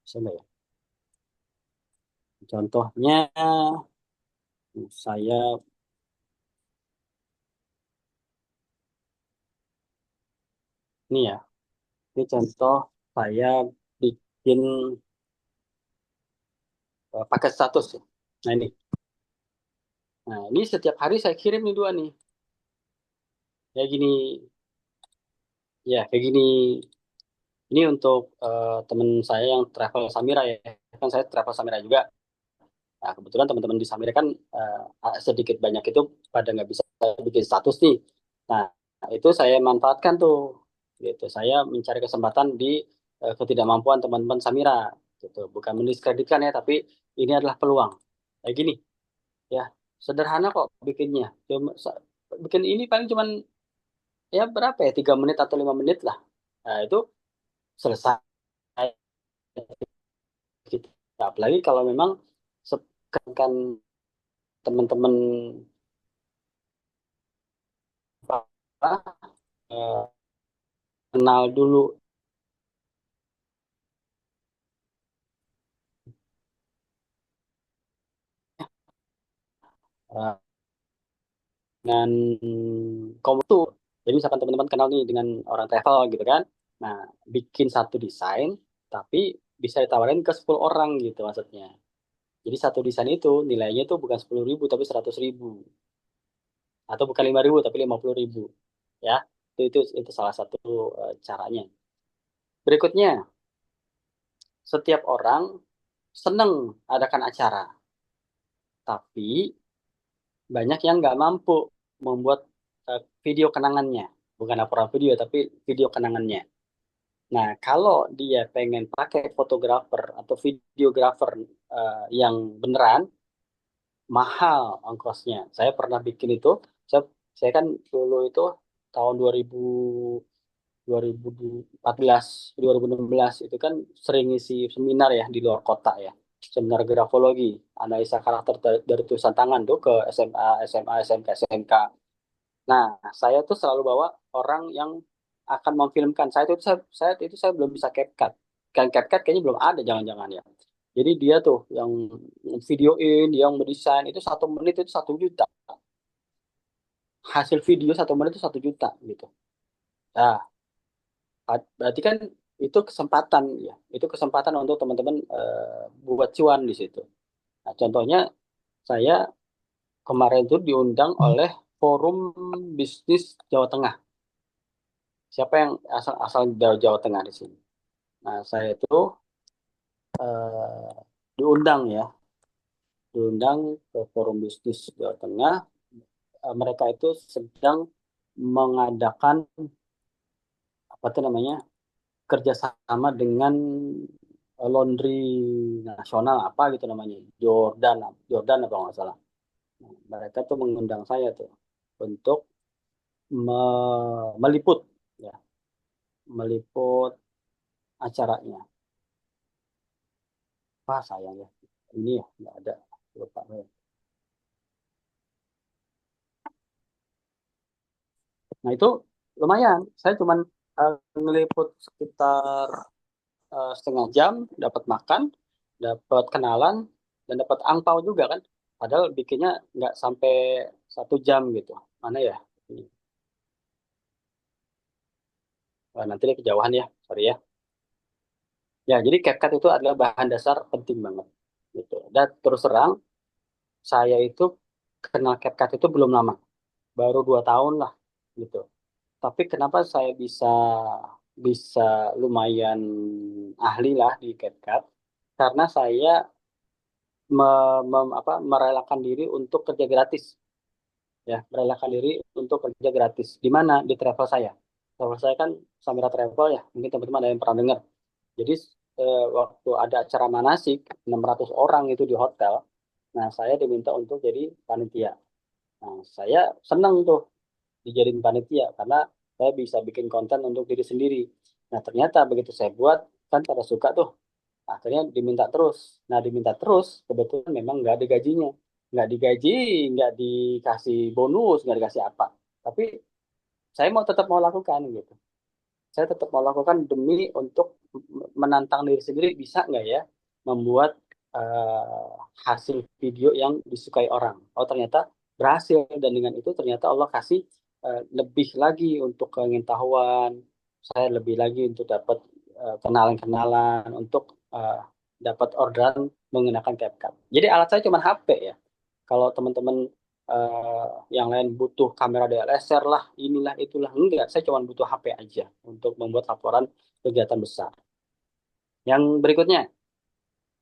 Coba ya. Contohnya, saya ini ya. Ini contoh saya bikin paket status ya. Nah ini. Nah ini setiap hari saya kirim nih dua nih. Ya gini, ya kayak gini. Ini untuk teman saya yang travel Samira ya. Kan saya travel Samira juga. Nah, kebetulan teman-teman di Samira kan sedikit banyak itu pada nggak bisa bikin status nih. Nah, itu saya manfaatkan tuh. Gitu. Saya mencari kesempatan di ketidakmampuan teman-teman Samira. Gitu. Bukan mendiskreditkan ya, tapi ini adalah peluang. Kayak gini, ya. Sederhana kok bikinnya. Bikin ini paling cuman ya berapa ya, 3 menit atau 5 menit lah. Nah, itu selesai kita. Apalagi kalau memang kan teman-teman apa, eh, kenal dulu eh, dengan kamu tuh. Jadi misalkan teman-teman kenal nih dengan orang travel gitu kan. Nah, bikin satu desain tapi bisa ditawarin ke 10 orang gitu maksudnya. Jadi satu desain itu nilainya tuh bukan 10.000 tapi 100.000. Atau bukan 5.000 tapi 50.000. Ya, itu salah satu caranya. Berikutnya, setiap orang seneng adakan acara, tapi banyak yang nggak mampu membuat video kenangannya. Bukan laporan video, tapi video kenangannya. Nah, kalau dia pengen pakai fotografer atau videografer yang beneran, mahal ongkosnya. Saya pernah bikin itu. Saya, saya kan dulu itu tahun 2014, 2016 itu kan sering isi seminar ya di luar kota ya. Seminar grafologi, analisa karakter dari tulisan tangan tuh ke SMA, SMA, SMK, SMK. Nah, saya tuh selalu bawa orang yang akan memfilmkan. Saya belum bisa CapCut. Kan CapCut kayaknya belum ada, jangan-jangan ya. Jadi dia tuh yang videoin, dia yang mendesain itu 1 menit itu 1 juta. Hasil video 1 menit itu 1 juta gitu. Nah, berarti kan itu kesempatan ya. Itu kesempatan untuk teman-teman buat cuan di situ. Nah, contohnya saya kemarin tuh diundang oleh Forum Bisnis Jawa Tengah. Siapa yang asal dari Jawa Tengah di sini? Nah, saya itu eh, diundang ya, diundang ke Forum Bisnis Jawa Tengah. Mereka itu sedang mengadakan apa tuh namanya, kerjasama dengan laundry nasional apa gitu namanya, Jordan, Jordan apa nggak salah. Nah, mereka tuh mengundang saya tuh untuk meliput ya, meliput acaranya. Wah sayang ya, ini ya nggak ada, lupa. Nah itu lumayan, saya cuman ngeliput sekitar setengah jam, dapat makan, dapat kenalan, dan dapat angpau juga kan. Padahal bikinnya nggak sampai 1 jam gitu. Mana ya? Ini. Nanti deh kejauhan ya, sorry ya. Ya, jadi CapCut itu adalah bahan dasar penting banget. Gitu. Dan terus terang, saya itu kenal CapCut itu belum lama, baru 2 tahun lah, gitu. Tapi kenapa saya bisa bisa lumayan ahli lah di CapCut? Karena saya merelakan diri untuk kerja gratis, ya, merelakan diri untuk kerja gratis. Di mana? Di travel saya. Travel saya kan Samira Travel ya, mungkin teman-teman ada yang pernah dengar. Jadi waktu ada acara manasik 600 orang itu di hotel, nah saya diminta untuk jadi panitia. Nah saya senang tuh dijadiin panitia karena saya bisa bikin konten untuk diri sendiri. Nah ternyata begitu saya buat kan pada suka tuh. Akhirnya diminta terus. Nah diminta terus kebetulan memang nggak ada gajinya, nggak digaji, nggak dikasih bonus, nggak dikasih apa. Tapi saya mau tetap mau lakukan gitu. Saya tetap mau lakukan demi untuk menantang diri sendiri bisa nggak ya membuat eh, hasil video yang disukai orang. Oh ternyata berhasil dan dengan itu ternyata Allah kasih lebih lagi untuk pengetahuan. Saya lebih lagi untuk dapat kenalan-kenalan untuk eh, dapat orderan menggunakan CapCut. Jadi alat saya cuma HP ya. Kalau teman-teman yang lain butuh kamera DSLR lah, inilah itulah, enggak. Saya cuma butuh HP aja untuk membuat laporan kegiatan besar. Yang berikutnya,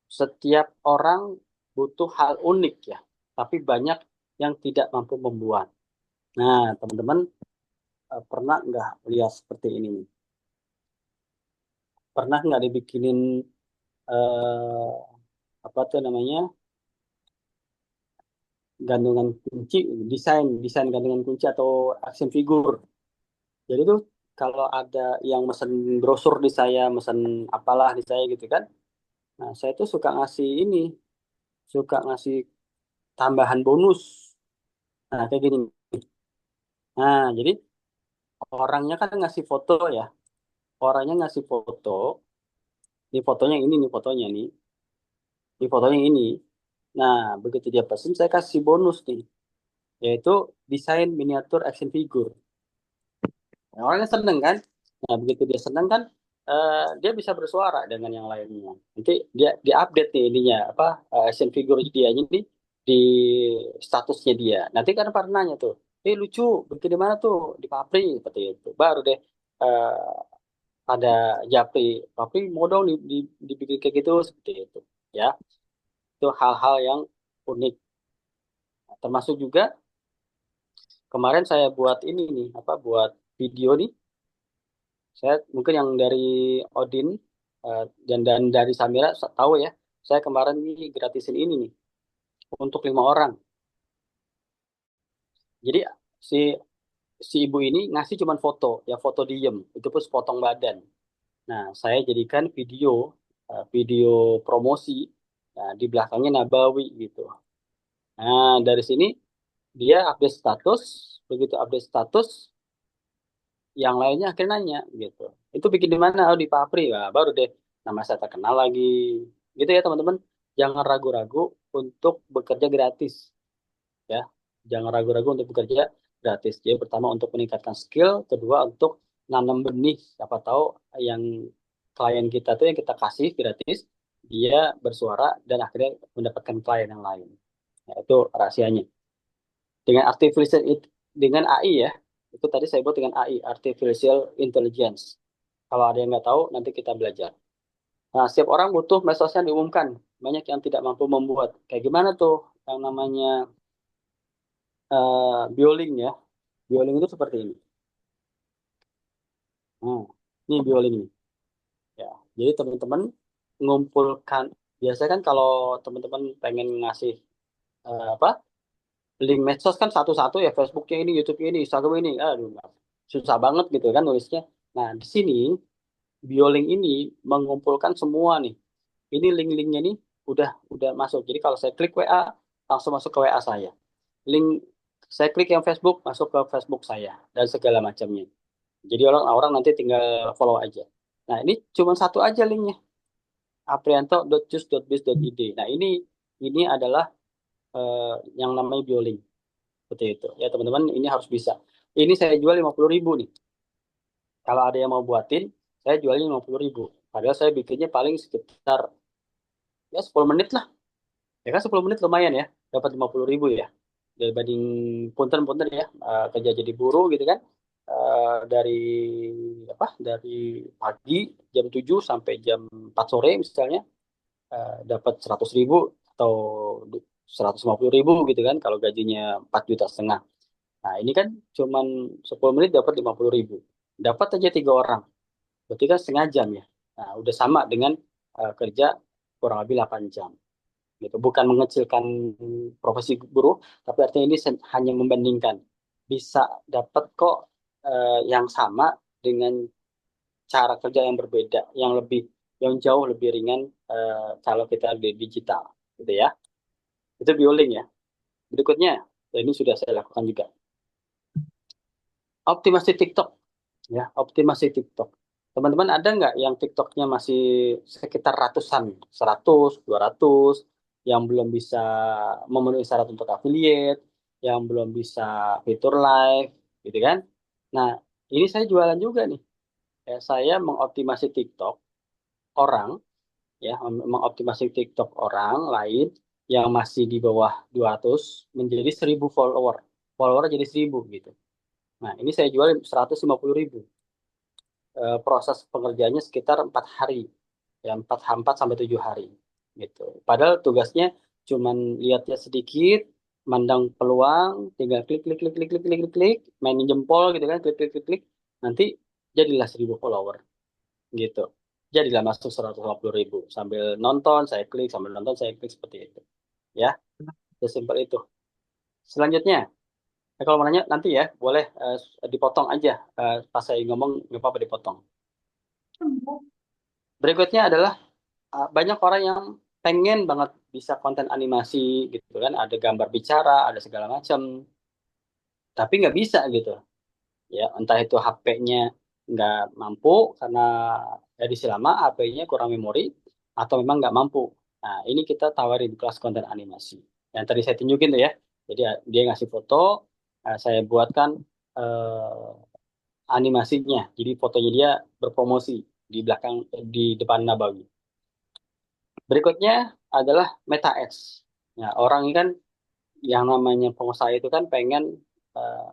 setiap orang butuh hal unik ya, tapi banyak yang tidak mampu membuat. Nah, teman-teman pernah nggak lihat seperti ini? Pernah nggak dibikinin eh, apa tuh namanya gantungan kunci, desain desain gantungan kunci atau action figure? Jadi tuh kalau ada yang mesen brosur di saya, mesen apalah di saya gitu kan. Nah, saya tuh suka ngasih ini, suka ngasih tambahan bonus. Nah, kayak gini. Nah, jadi orangnya kan ngasih foto ya. Orangnya ngasih foto. Ini fotonya ini, nih fotonya nih. Ini fotonya ini. Nah, begitu dia pesen, saya kasih bonus nih. Yaitu desain miniatur action figure. Nah, orangnya seneng kan? Nah, begitu dia seneng kan, dia bisa bersuara dengan yang lainnya. Nanti dia update nih ininya apa action figure dia ini di statusnya dia. Nanti kan pernah nanya tuh, lucu, bikin di mana tuh di Papri seperti itu. Baru deh ada Japri, Papri mau dong dibikin kayak gitu seperti itu. Ya, itu hal-hal yang unik. Nah, termasuk juga kemarin saya buat ini nih, apa buat video nih. Saya mungkin yang dari Odin dan dari Samira tahu ya. Saya kemarin ini gratisin ini nih untuk 5 orang. Jadi si si ibu ini ngasih cuman foto, ya foto diem, itu pun sepotong badan. Nah, saya jadikan video promosi. Nah, di belakangnya Nabawi gitu. Nah, dari sini dia update status, begitu update status, yang lainnya akhirnya nanya gitu. Itu bikin di mana? Oh, di Papri. Nah, baru deh nama saya terkenal lagi. Gitu ya teman-teman. Jangan ragu-ragu untuk bekerja gratis ya. Jangan ragu-ragu untuk bekerja gratis. Jadi pertama untuk meningkatkan skill, kedua untuk nanam benih. Siapa tahu yang klien kita tuh yang kita kasih gratis, dia bersuara dan akhirnya mendapatkan klien yang lain. Nah, itu rahasianya. Dengan artificial dengan AI ya. Itu tadi saya buat dengan AI, artificial intelligence. Kalau ada yang nggak tahu, nanti kita belajar. Nah, setiap orang butuh medsos yang diumumkan. Banyak yang tidak mampu membuat. Kayak gimana tuh yang namanya bioling ya. Bioling itu seperti ini. Nah, ini bioling ini. Ya, jadi teman-teman mengumpulkan. Biasanya kan kalau teman-teman pengen ngasih apa link medsos kan satu-satu ya, Facebooknya ini, YouTube ini, Instagram ini, aduh susah banget gitu kan nulisnya. Nah di sini Biolink ini mengumpulkan semua nih. Ini link-linknya nih udah masuk. Jadi kalau saya klik WA, langsung masuk ke WA saya. Link saya klik yang Facebook, masuk ke Facebook saya dan segala macamnya. Jadi orang-orang nanti tinggal follow aja. Nah, ini cuma satu aja linknya, aprianto.cus.biz.id. Nah, ini adalah yang namanya biolink. Seperti itu. Ya, teman-teman, ini harus bisa. Ini saya jual 50.000 nih. Kalau ada yang mau buatin, saya jualnya 50.000. Padahal saya bikinnya paling sekitar ya 10 menit lah. Ya kan 10 menit lumayan ya, dapat 50.000 ya. Dibanding punten-punten ya, kerja jadi buruh gitu kan. Dari dari pagi jam 7 sampai jam 4 sore misalnya, dapat 100.000 atau 150.000 gitu kan kalau gajinya 4,5 juta. Nah, ini kan cuman 10 menit dapat 50.000. Dapat aja 3 orang. Berarti kan setengah jam ya. Nah, udah sama dengan kerja kurang lebih 8 jam. Gitu. Bukan mengecilkan profesi buruh, tapi artinya ini hanya membandingkan. Bisa dapat kok yang sama dengan cara kerja yang berbeda, yang jauh lebih ringan kalau kita di digital, gitu ya. Itu bioling ya. Berikutnya, dan ini sudah saya lakukan juga. Optimasi TikTok, ya, optimasi TikTok. Teman-teman ada nggak yang TikToknya masih sekitar ratusan, 100, 200, yang belum bisa memenuhi syarat untuk affiliate, yang belum bisa fitur live, gitu kan? Nah, ini saya jualan juga nih. Ya, saya mengoptimasi TikTok orang, ya, mengoptimasi TikTok orang lain yang masih di bawah 200 menjadi 1.000 follower. Follower jadi 1.000 gitu. Nah, ini saya jual 150.000. Proses pengerjaannya sekitar 4 hari, ya 4 sampai 7 hari gitu. Padahal tugasnya cuman lihatnya sedikit, mandang peluang, tinggal klik klik klik klik klik klik klik, klik, mainin jempol gitu kan, klik klik klik klik, nanti jadilah 1.000 follower gitu. Jadilah masuk 150.000 sambil nonton saya klik, sambil nonton saya klik, seperti itu ya. Sesimpel itu. Selanjutnya, kalau mau nanya nanti ya boleh dipotong aja, pas saya ngomong nggak apa-apa dipotong. Berikutnya adalah banyak orang yang pengen banget bisa konten animasi gitu kan, ada gambar bicara, ada segala macam, tapi nggak bisa gitu ya. Entah itu HP-nya nggak mampu karena edisi lama, HP-nya kurang memori, atau memang nggak mampu. Nah, ini kita tawarin kelas konten animasi yang tadi saya tunjukin tuh ya. Jadi dia ngasih foto, saya buatkan animasinya, jadi fotonya dia berpromosi di belakang, di depan Nabawi. Berikutnya adalah Meta Ads. Ya, orang ini kan yang namanya pengusaha itu kan pengen eh,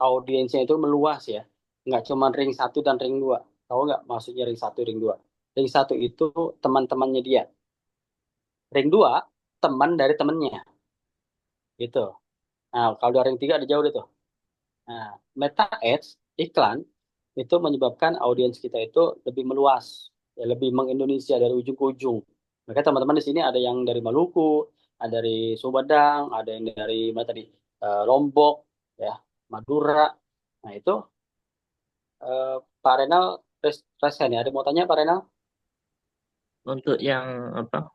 audiensnya itu meluas ya. Nggak cuma ring 1 dan ring 2. Tahu nggak maksudnya ring 1, ring 2? Ring 1 itu teman-temannya dia. Ring 2 teman dari temannya. Gitu. Nah, kalau dari ring 3 ada jauh deh tuh. Nah, Meta Ads, iklan, itu menyebabkan audiens kita itu lebih meluas. Ya, lebih mengindonesia dari ujung ke ujung. Maka teman-teman di sini ada yang dari Maluku, ada dari Sumedang, ada yang dari mana tadi, Lombok, ya, Madura. Nah itu Pak Renal resen ya. Ada mau tanya Pak Renal? Untuk yang apa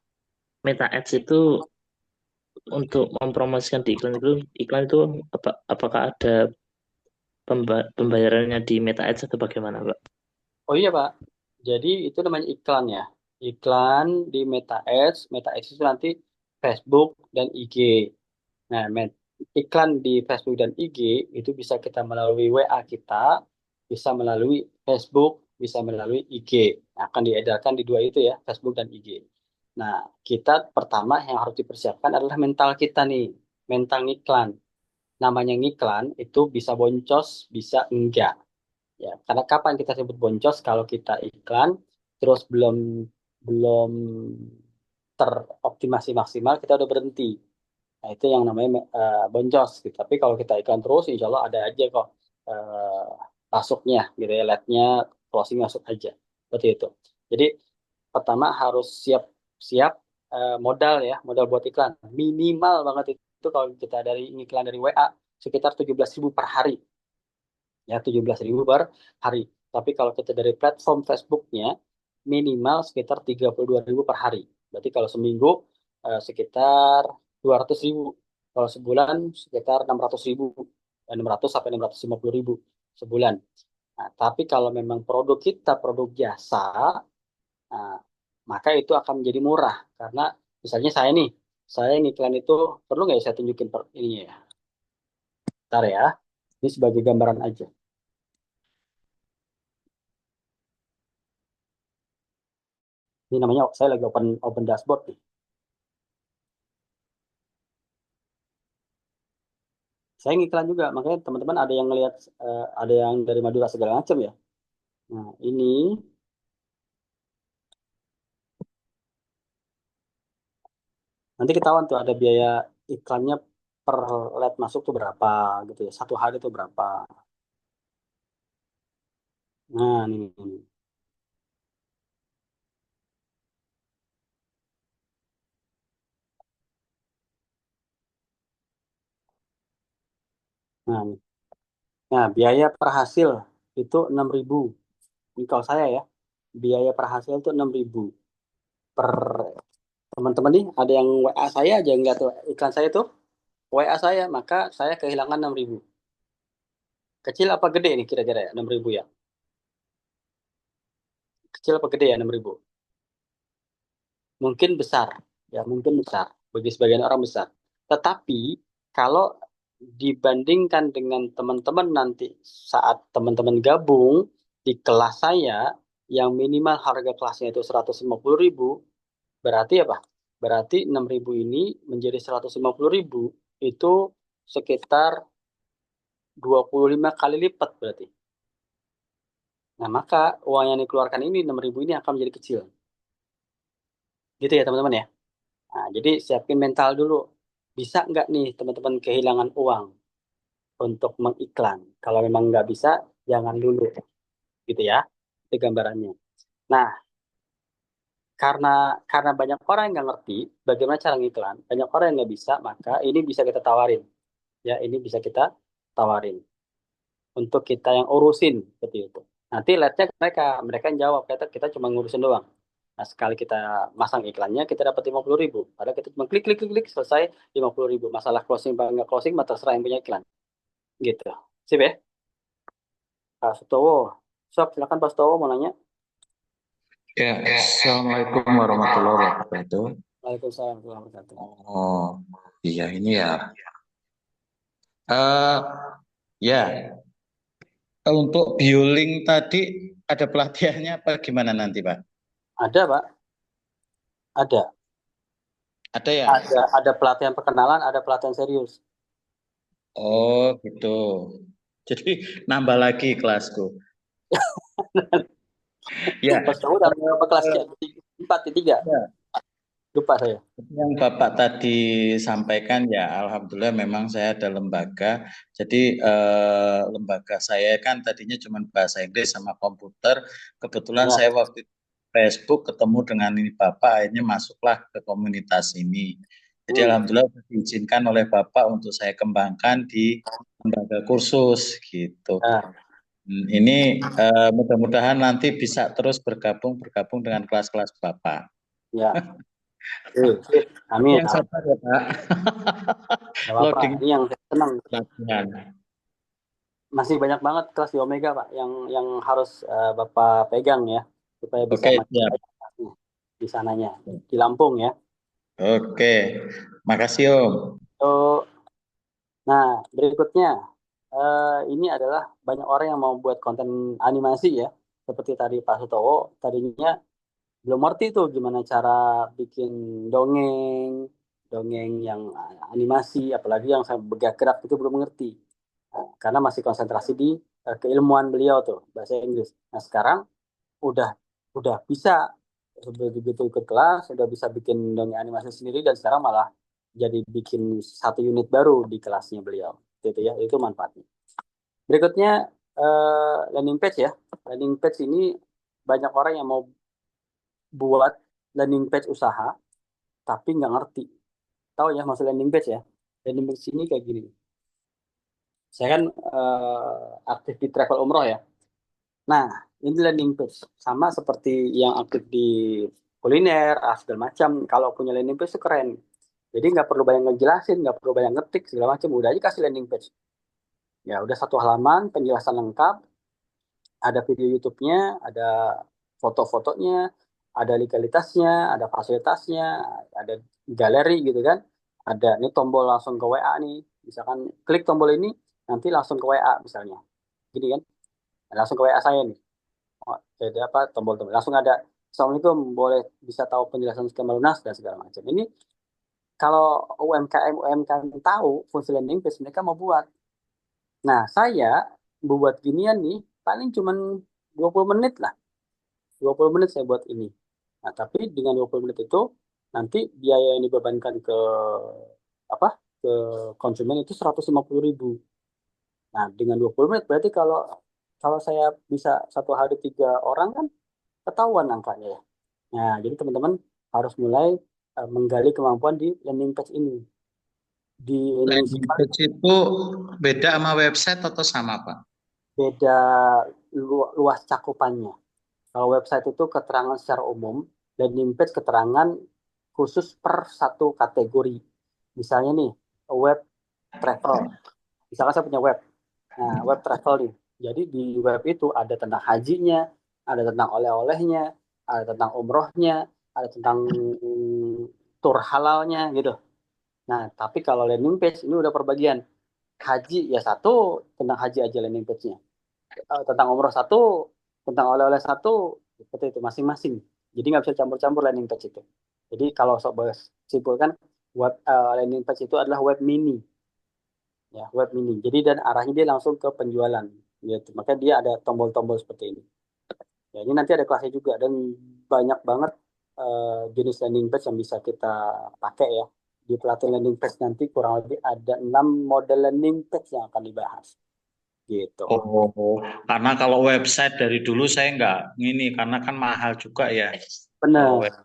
Meta Ads itu untuk mempromosikan di iklan itu apakah ada pembayarannya di Meta Ads atau bagaimana, Pak? Oh iya Pak. Jadi itu namanya iklan ya. Iklan di Meta Ads. Meta Ads itu nanti Facebook dan IG. Nah, iklan di Facebook dan IG itu bisa kita melalui WA kita, bisa melalui Facebook, bisa melalui IG. Akan diedarkan di dua itu ya, Facebook dan IG. Nah, kita pertama yang harus dipersiapkan adalah mental kita nih, mental ngiklan. Namanya ngiklan itu bisa boncos, bisa enggak. Ya, karena kapan kita sebut boncos kalau kita iklan terus belum belum teroptimasi maksimal, kita udah berhenti. Nah, itu yang namanya boncos gitu. Tapi kalau kita iklan terus, insya Allah ada aja kok masuknya gitu ya, leadnya closing masuk aja. Seperti itu. Jadi pertama harus siap modal ya, modal buat iklan. Minimal banget itu kalau kita dari iklan dari WA sekitar 17.000 per hari. Ya, 17.000 per hari. Tapi kalau kita dari platform Facebooknya minimal sekitar 32.000 per hari. Berarti kalau seminggu sekitar 200.000. Kalau sebulan sekitar 600.000, 600 sampai 650.000 sebulan. Nah, tapi kalau memang produk kita produk jasa, nah, maka itu akan menjadi murah karena misalnya saya ngiklan itu perlu nggak ya saya tunjukin ininya ya? Bentar ya, ini sebagai gambaran aja. Ini namanya saya lagi open open dashboard nih. Saya ngiklan juga, makanya teman-teman ada yang ngelihat ada yang dari Madura segala macam ya. Nah, ini nanti ketahuan tuh ada biaya iklannya per lead masuk tuh berapa gitu ya. Satu hari tuh berapa. Nah, ini. Nah, ini. Nah, biaya per hasil itu 6.000. Ini kalau saya ya, biaya per hasil itu 6.000 per teman-teman nih. Ada yang WA saya aja nggak tuh iklan saya tuh WA saya, maka saya kehilangan 6.000. Kecil apa gede nih kira-kira ya 6.000 ya? Kecil apa gede ya 6.000? Mungkin besar, ya mungkin besar. Bagi sebagian orang besar. Tetapi kalau dibandingkan dengan teman-teman nanti saat teman-teman gabung di kelas saya yang minimal harga kelasnya itu 150.000, berarti apa? Berarti 6.000 ini menjadi 150.000 itu sekitar 25 kali lipat berarti. Nah, maka uang yang dikeluarkan ini 6.000 ini akan menjadi kecil. Gitu ya teman-teman ya. Nah, jadi siapin mental dulu. Bisa nggak nih teman-teman kehilangan uang untuk mengiklan? Kalau memang nggak bisa, jangan dulu. Gitu ya. Itu gambarannya. Nah, karena karena banyak orang yang nggak ngerti bagaimana cara ngiklan, banyak orang yang nggak bisa, maka ini bisa kita tawarin. Ya, ini bisa kita tawarin. Untuk kita yang urusin, seperti itu. Nanti letnya mereka yang jawab, kita cuma ngurusin doang. Nah, sekali kita masang iklannya, kita dapat 50.000. Padahal kita cuma klik, klik, klik, klik, selesai 50.000. Masalah closing, apa nggak closing, mah terserah yang punya iklan. Gitu. Sip ya? Pak Sutowo. Sob, silakan Pak Sutowo mau nanya. Ya, Assalamualaikum warahmatullahi wabarakatuh. Waalaikumsalam warahmatullahi wabarakatuh. Oh, iya ini ya. Eh, ya, untuk bioling tadi ada pelatihannya apa gimana nanti, Pak? Ada, Pak. Ada. Ada ya? Ada pelatihan perkenalan, ada pelatihan serius. Oh, gitu. Jadi nambah lagi kelasku. Ya, Pak Sutowo udah berapa kelas? 4, 3. ya. Lupa saya. Yang Bapak tadi sampaikan ya, alhamdulillah memang saya ada lembaga. Jadi lembaga saya kan tadinya cuma bahasa Inggris sama komputer. Kebetulan Ya. saya waktu itu Facebook ketemu dengan ini Bapak, akhirnya masuklah ke komunitas ini. Jadi alhamdulillah diizinkan oleh Bapak untuk saya kembangkan di lembaga kursus gitu. Ya. Ini mudah-mudahan nanti bisa terus bergabung dengan kelas-kelas Bapak. Ya. Amin. Yang sabar ya Pak. Loading. Ini yang senang. Latihan. Masih banyak banget kelas di Omega Pak yang harus Bapak pegang ya supaya bisa Oke, masuk siap. di sananya di Lampung ya. Oke, makasih Om. So, nah berikutnya ini adalah banyak orang yang mau buat konten animasi ya seperti tadi Pak Sutowo tadinya belum ngerti tuh gimana cara bikin dongeng dongeng yang animasi apalagi yang saya bergerak itu belum ngerti. Nah, karena masih konsentrasi di keilmuan beliau tuh bahasa Inggris. Nah sekarang udah udah bisa begitu ikut kelas udah bisa bikin dongeng animasi sendiri dan sekarang malah jadi bikin satu unit baru di kelasnya beliau gitu ya itu manfaatnya. Berikutnya landing page ya. Landing page ini banyak orang yang mau buat landing page usaha tapi nggak ngerti. Tahu ya maksud landing page ya. Landing page ini kayak gini. Saya kan aktif di travel umroh ya. Nah, ini landing page sama seperti yang aktif di kuliner, segala macam. Kalau punya landing page itu keren. Jadi nggak perlu banyak ngejelasin, nggak perlu banyak ngetik segala macam. Udah aja kasih landing page. Ya udah satu halaman, penjelasan lengkap, ada video YouTube-nya, ada foto-fotonya, ada legalitasnya, ada fasilitasnya, ada galeri gitu kan. Ada nih tombol langsung ke WA nih. Misalkan klik tombol ini, nanti langsung ke WA misalnya. Gini kan, langsung ke WA saya nih. Oh, jadi apa tombol-tombol langsung ada Assalamualaikum, boleh bisa tahu penjelasan skema lunas dan segala macam. Ini kalau UMKM tahu fungsi landing page mereka mau buat. Nah, saya buat ginian nih paling cuman 20 menit lah. 20 menit saya buat ini. Nah, tapi dengan 20 menit itu nanti biaya yang dibebankan ke apa? Ke konsumen itu 150.000. Nah, dengan 20 menit berarti kalau kalau saya bisa satu hari 3 orang kan ketahuan angkanya ya. Nah, jadi teman-teman harus mulai menggali kemampuan di landing page ini. Di Indonesia Landing page itu beda sama website atau sama, Pak? beda luas cakupannya. Kalau website itu keterangan secara umum, landing page keterangan khusus per satu kategori. Misalnya nih, web travel. Misalkan saya punya web. Nah, web travel nih. Jadi di web itu ada tentang hajinya, ada tentang oleh-olehnya, ada tentang umrohnya, ada tentang tur halalnya gitu. Nah, tapi kalau landing page ini udah perbagian. Haji ya satu, tentang haji aja landing page-nya. Tentang umroh satu, tentang oleh-oleh satu, seperti itu masing-masing. Jadi nggak bisa campur-campur landing page itu. Jadi kalau sobat simpulkan, web landing page itu adalah web mini, ya web mini. Jadi dan arahnya dia langsung ke penjualan, gitu. Makanya dia ada tombol-tombol seperti ini. Ya ini nanti ada kelasnya juga dan banyak banget jenis landing page yang bisa kita pakai ya. Di pelatihan landing page nanti kurang lebih ada 6 model landing page yang akan dibahas, gitu. Oh, karena kalau website dari dulu saya nggak ngini karena kan mahal juga ya. Kalau Benar, web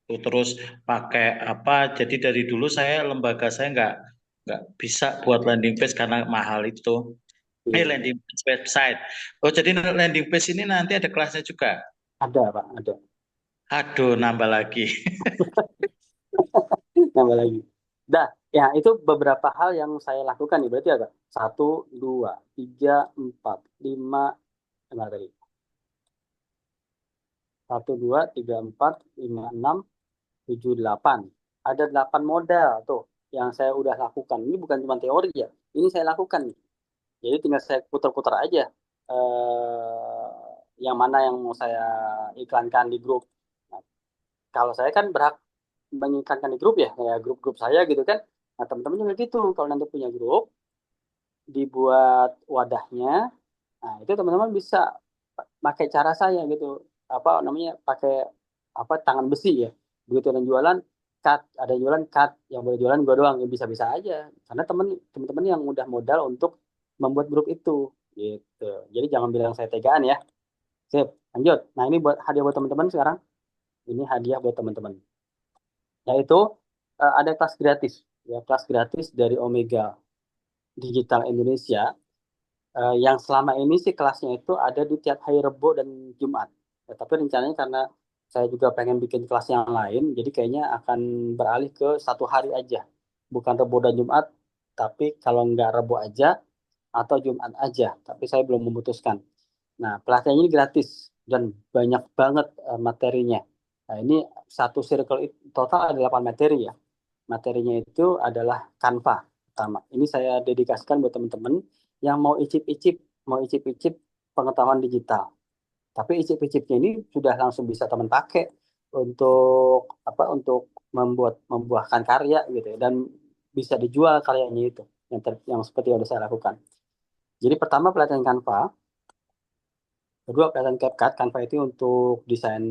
itu terus pakai apa? Jadi dari dulu saya lembaga saya nggak bisa buat landing page karena mahal itu. iya. Landing page website. Oh, jadi landing page ini nanti ada kelasnya juga. Ada Pak, ada. Aduh, nambah lagi. Nambah lagi. Dah, ya itu beberapa hal yang saya lakukan nih. Berarti ada 1, 2, 3, 4, 5, tadi. 1, 2, 3, 4, 5, 6, 7, 8. Ada 8 model tuh yang saya udah lakukan. Ini bukan cuma teori ya. Ini saya lakukan nih. Jadi tinggal saya putar-putar aja. Yang mana yang mau saya iklankan di grup. Nah, kalau saya kan berhak mengiklankan di grup ya, kayak grup-grup saya gitu kan. Nah, teman-teman juga gitu. Kalau nanti punya grup, dibuat wadahnya. Nah, itu teman-teman bisa pakai cara saya gitu. Apa namanya? Pakai apa tangan besi ya. Begitu ada yang jualan cut, ada yang jualan cut, yang boleh jualan gua doang, ya bisa-bisa aja. Karena teman-teman yang udah modal untuk membuat grup itu gitu. Jadi jangan bilang saya tegaan ya. Sip, lanjut. Nah, ini buat hadiah buat teman-teman sekarang. Ini hadiah buat teman-teman. Yaitu ada kelas gratis ya, kelas gratis dari Omega Digital Indonesia yang selama ini sih kelasnya itu ada di tiap hari Rebo dan Jumat. Ya, tapi rencananya karena saya juga pengen bikin kelas yang lain, jadi kayaknya akan beralih ke satu hari aja, bukan Rebo dan Jumat, tapi kalau nggak Rebo aja atau Jumat aja, tapi saya belum memutuskan. Nah, pelatihan ini gratis dan banyak banget materinya. Nah, ini satu circle total ada 8 materi ya. Materinya itu adalah Canva pertama. Ini saya dedikasikan buat teman-teman yang mau icip-icip pengetahuan digital. Tapi icip-icipnya ini sudah langsung bisa teman pakai untuk apa? Untuk membuahkan karya gitu ya, dan bisa dijual karyanya itu yang seperti yang sudah saya lakukan. Jadi pertama pelatihan Canva, kedua pelatihan CapCut. Canva itu untuk desain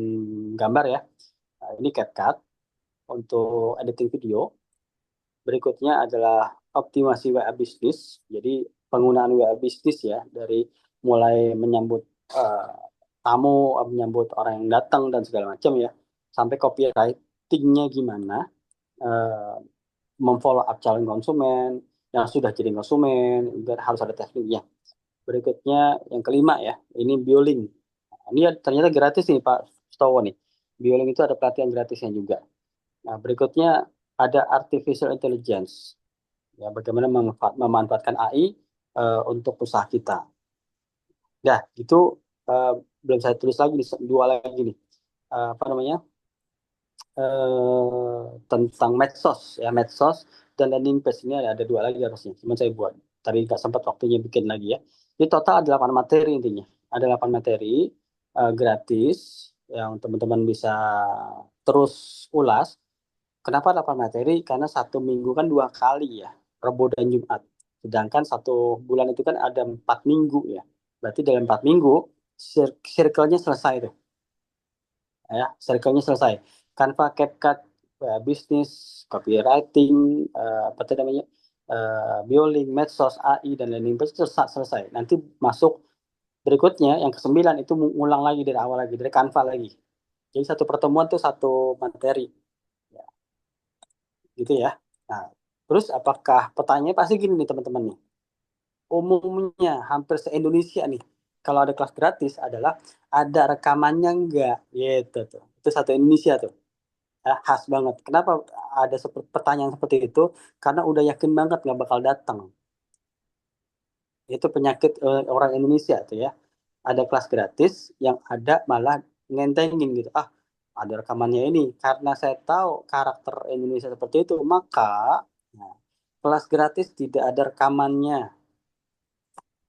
gambar ya. Nah, ini CapCut untuk editing video. Berikutnya adalah optimasi WA bisnis. Jadi penggunaan WA bisnis ya, dari mulai menyambut eh, tamu, menyambut orang yang datang dan segala macam ya, sampai copywritingnya gimana, eh, memfollow up calon konsumen yang sudah jadi konsumen, juga harus ada tekniknya. Berikutnya yang kelima ya, ini Biolink. Nah, ini ternyata gratis nih Pak Stowo nih. Bioling itu ada pelatihan gratisnya juga. Nah, berikutnya ada artificial intelligence. Ya, bagaimana memanfaatkan AI untuk usaha kita. Nah, itu belum saya tulis lagi nih, dua lagi nih. Apa namanya? Tentang medsos ya, medsos dan landing page ini ada dua lagi harusnya. Cuma saya buat tadi nggak sempat waktunya bikin lagi ya. Jadi total ada 8 materi intinya. Ada 8 materi gratis yang teman-teman bisa terus ulas. Kenapa 8 materi? Karena satu minggu kan 2 kali ya, Rabu dan Jumat. Sedangkan satu bulan itu kan ada 4 minggu ya. Berarti dalam 4 minggu circle-nya selesai tuh. Ya, circle-nya selesai. Canva, CapCut, bisnis, copywriting, apa tadi namanya, Bioling, medsos, AI, dan landing page itu selesai. Nanti masuk berikutnya, yang ke-9 itu ngulang lagi dari awal lagi, dari Canva lagi. Jadi satu pertemuan tuh satu materi. Ya, gitu ya. Nah, terus apakah pertanyaannya pasti gini nih teman-teman nih. Umumnya hampir se-Indonesia nih, kalau ada kelas gratis adalah ada rekamannya enggak? Gitu tuh. Itu satu Indonesia tuh. Khas banget. Kenapa ada pertanyaan seperti itu? Karena udah yakin banget nggak bakal datang. Itu penyakit orang Indonesia tuh ya. Ada kelas gratis yang ada malah ngentengin gitu. Ada rekamannya ini. Karena saya tahu karakter Indonesia seperti itu, maka nah, kelas gratis tidak ada rekamannya.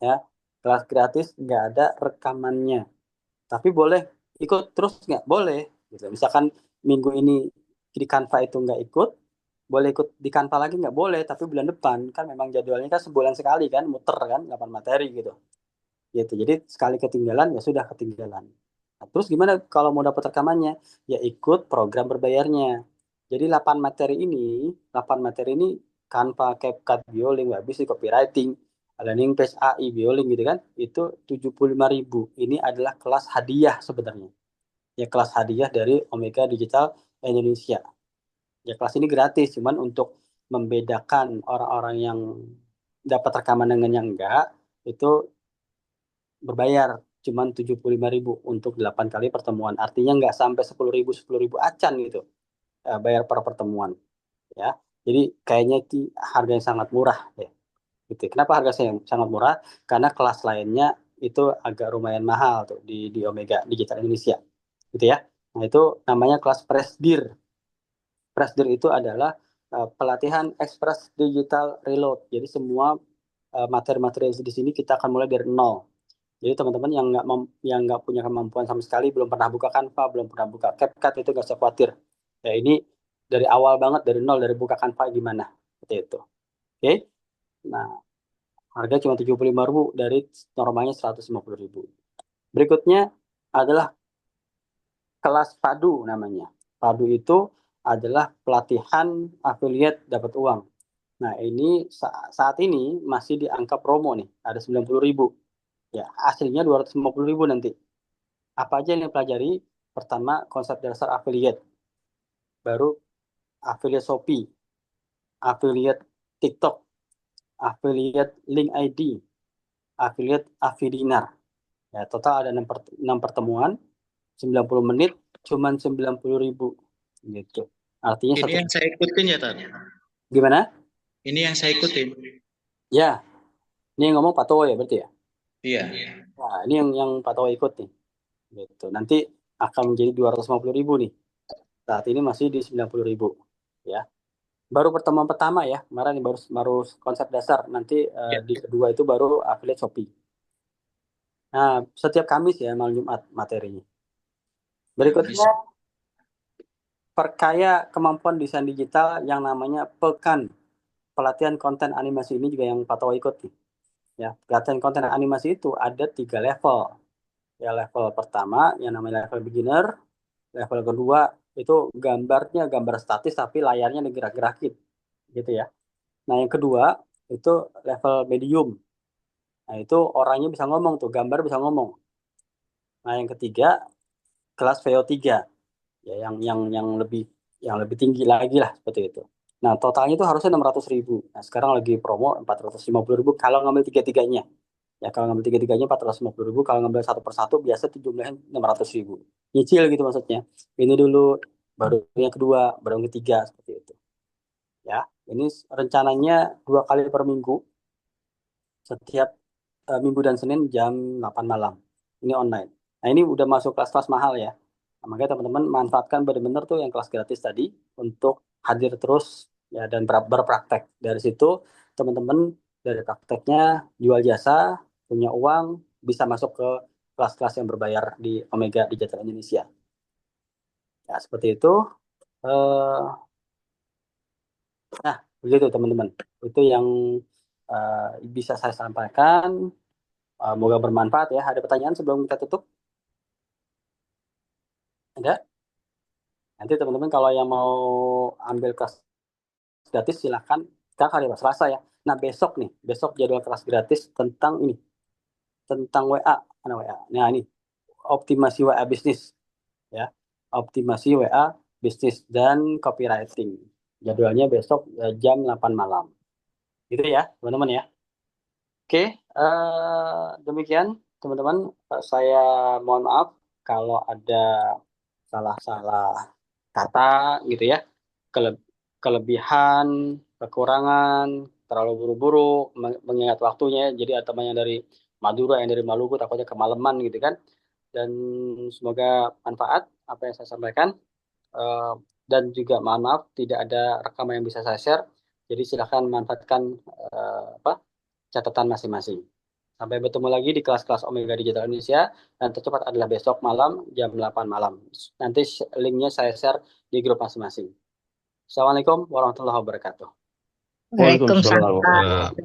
Ya, kelas gratis nggak ada rekamannya. Tapi boleh ikut terus nggak? Boleh. Gitu. Misalkan minggu ini di Canva itu nggak ikut, boleh ikut di Canva lagi nggak? Boleh, tapi bulan depan kan memang jadwalnya kan sebulan sekali kan, muter kan, 8 materi gitu. Gitu. Jadi sekali ketinggalan ya sudah ketinggalan. Nah, terus gimana kalau mau dapat rekamannya? Ya ikut program berbayarnya. Jadi 8 materi ini Canva, CapCut, Bioling, habis di copywriting, landing page, AI, Bioling gitu kan, itu 75.000. Ini adalah kelas hadiah sebenarnya. Ya kelas hadiah dari Omega Digital Indonesia. Ya kelas ini gratis, cuman untuk membedakan orang-orang yang dapat rekaman dengan yang enggak, itu berbayar cuman 75.000 untuk 8 kali pertemuan. Artinya nggak sampai 10.000 acan gitu. Bayar per pertemuan ya. Jadi kayaknya itu harga yang sangat murah ya. Gitu. Kenapa harga yang sangat murah? Karena kelas lainnya itu agak lumayan mahal tuh di Omega Digital Indonesia. Gitu ya. Nah, itu namanya kelas Presdir. Presdir itu adalah pelatihan Express Digital Reload. Jadi semua materi-materi di sini kita akan mulai dari nol. Jadi teman-teman yang nggak punya kemampuan sama sekali, belum pernah buka Canva, belum pernah buka CapCut, itu nggak usah khawatir. Ya ini dari awal banget, dari nol, dari buka Canva gimana. Seperti itu. Oke. Nah, harga cuma 75.000 dari normalnya 150.000. Berikutnya adalah kelas Padu namanya. Padu itu adalah pelatihan affiliate dapat uang. Nah, ini saat ini masih di angka promo nih, ada 90.000. Ya, aslinya 250.000 nanti. Apa aja yang dipelajari? Pertama, konsep dasar affiliate. Baru affiliate Shopee, affiliate TikTok, affiliate link ID, affiliate Afidinar. Ya, total ada 6 pertemuan, 90 menit, cuman 90.000 gitu. Artinya Ini yang saya ikutin ya, Tan? Gimana? Ini yang saya ikutin. Ya, ini yang ngomong Pak Towo ya berarti ya? Iya. Nah, ini yang Pak Towo ikut nih. Gitu. Nanti akan menjadi 250.000 nih. Saat ini masih di 90.000 ya. Baru pertemuan pertama ya, kemarin baru konsep dasar. Nanti di kedua itu baru affiliate Shopee. Nah, setiap Kamis ya, malam Jumat materinya. Berikutnya, perkaya kemampuan desain digital yang namanya Pekan. Pelatihan konten animasi ini juga yang Pak Towo ikut nih. Ya, pelatihan konten animasi itu ada 3 level. Ya, level pertama yang namanya level beginner, level kedua itu gambarnya gambar statis tapi layarnya digerak-gerakin gitu ya. Nah, yang kedua itu level medium. Nah, itu orangnya bisa ngomong tuh, gambar bisa ngomong. Nah, yang ketiga kelas VO3 ya yang lebih tinggi lagi lah seperti itu. Nah, totalnya itu harusnya 600.000. Nah, sekarang lagi promo 450.000 kalau ngambil tiga-tiganya. Ya kalau ngambil tiga-tiganya 450.000, kalau ngambil satu persatu biasa tuh jumlahnya 600.000. Nyicil gitu maksudnya. Ini dulu, baru yang kedua, baru yang ketiga, seperti itu. Ya, ini rencananya 2 kali per minggu, setiap Minggu dan Senin jam 8 malam. Ini online. Nah, ini udah masuk kelas-kelas mahal ya. Nah, makanya teman-teman manfaatkan benar-benar tuh yang kelas gratis tadi untuk hadir terus ya dan berpraktek. Dari situ teman-teman dari prakteknya jual jasa, punya uang, bisa masuk ke kelas-kelas yang berbayar di Omega Digital Indonesia. Ya, seperti itu. Nah, begitu teman-teman. Itu yang bisa saya sampaikan. Moga bermanfaat ya. Ada pertanyaan sebelum kita tutup? Ada? Nanti teman-teman kalau yang mau ambil kelas gratis silahkan. Sekarang hari Selasa ya. Nah besok jadwal kelas gratis tentang ini, tentang WA, mana WA? Nah ini optimasi WA bisnis ya, optimasi WA bisnis dan copywriting. Jadwalnya besok jam 8 malam. Gitu ya teman-teman ya. Oke, demikian teman-teman. Saya mohon maaf kalau ada salah-salah kata gitu ya, kelebihan, kekurangan, terlalu buru-buru, mengingat waktunya. Jadi ada teman yang dari Madura, yang dari Maluku takutnya kemalaman gitu kan. Dan semoga manfaat apa yang saya sampaikan. Eh, dan juga mohon maaf tidak ada rekaman yang bisa saya share. Jadi silakan manfaatkan catatan masing-masing. Sampai bertemu lagi di kelas-kelas Omega Digital Indonesia, dan tercepat adalah besok malam jam 8 malam. Nanti linknya saya share di grup masing-masing. Assalamualaikum warahmatullahi wabarakatuh. Waalaikumsalam. Waalaikumsalam.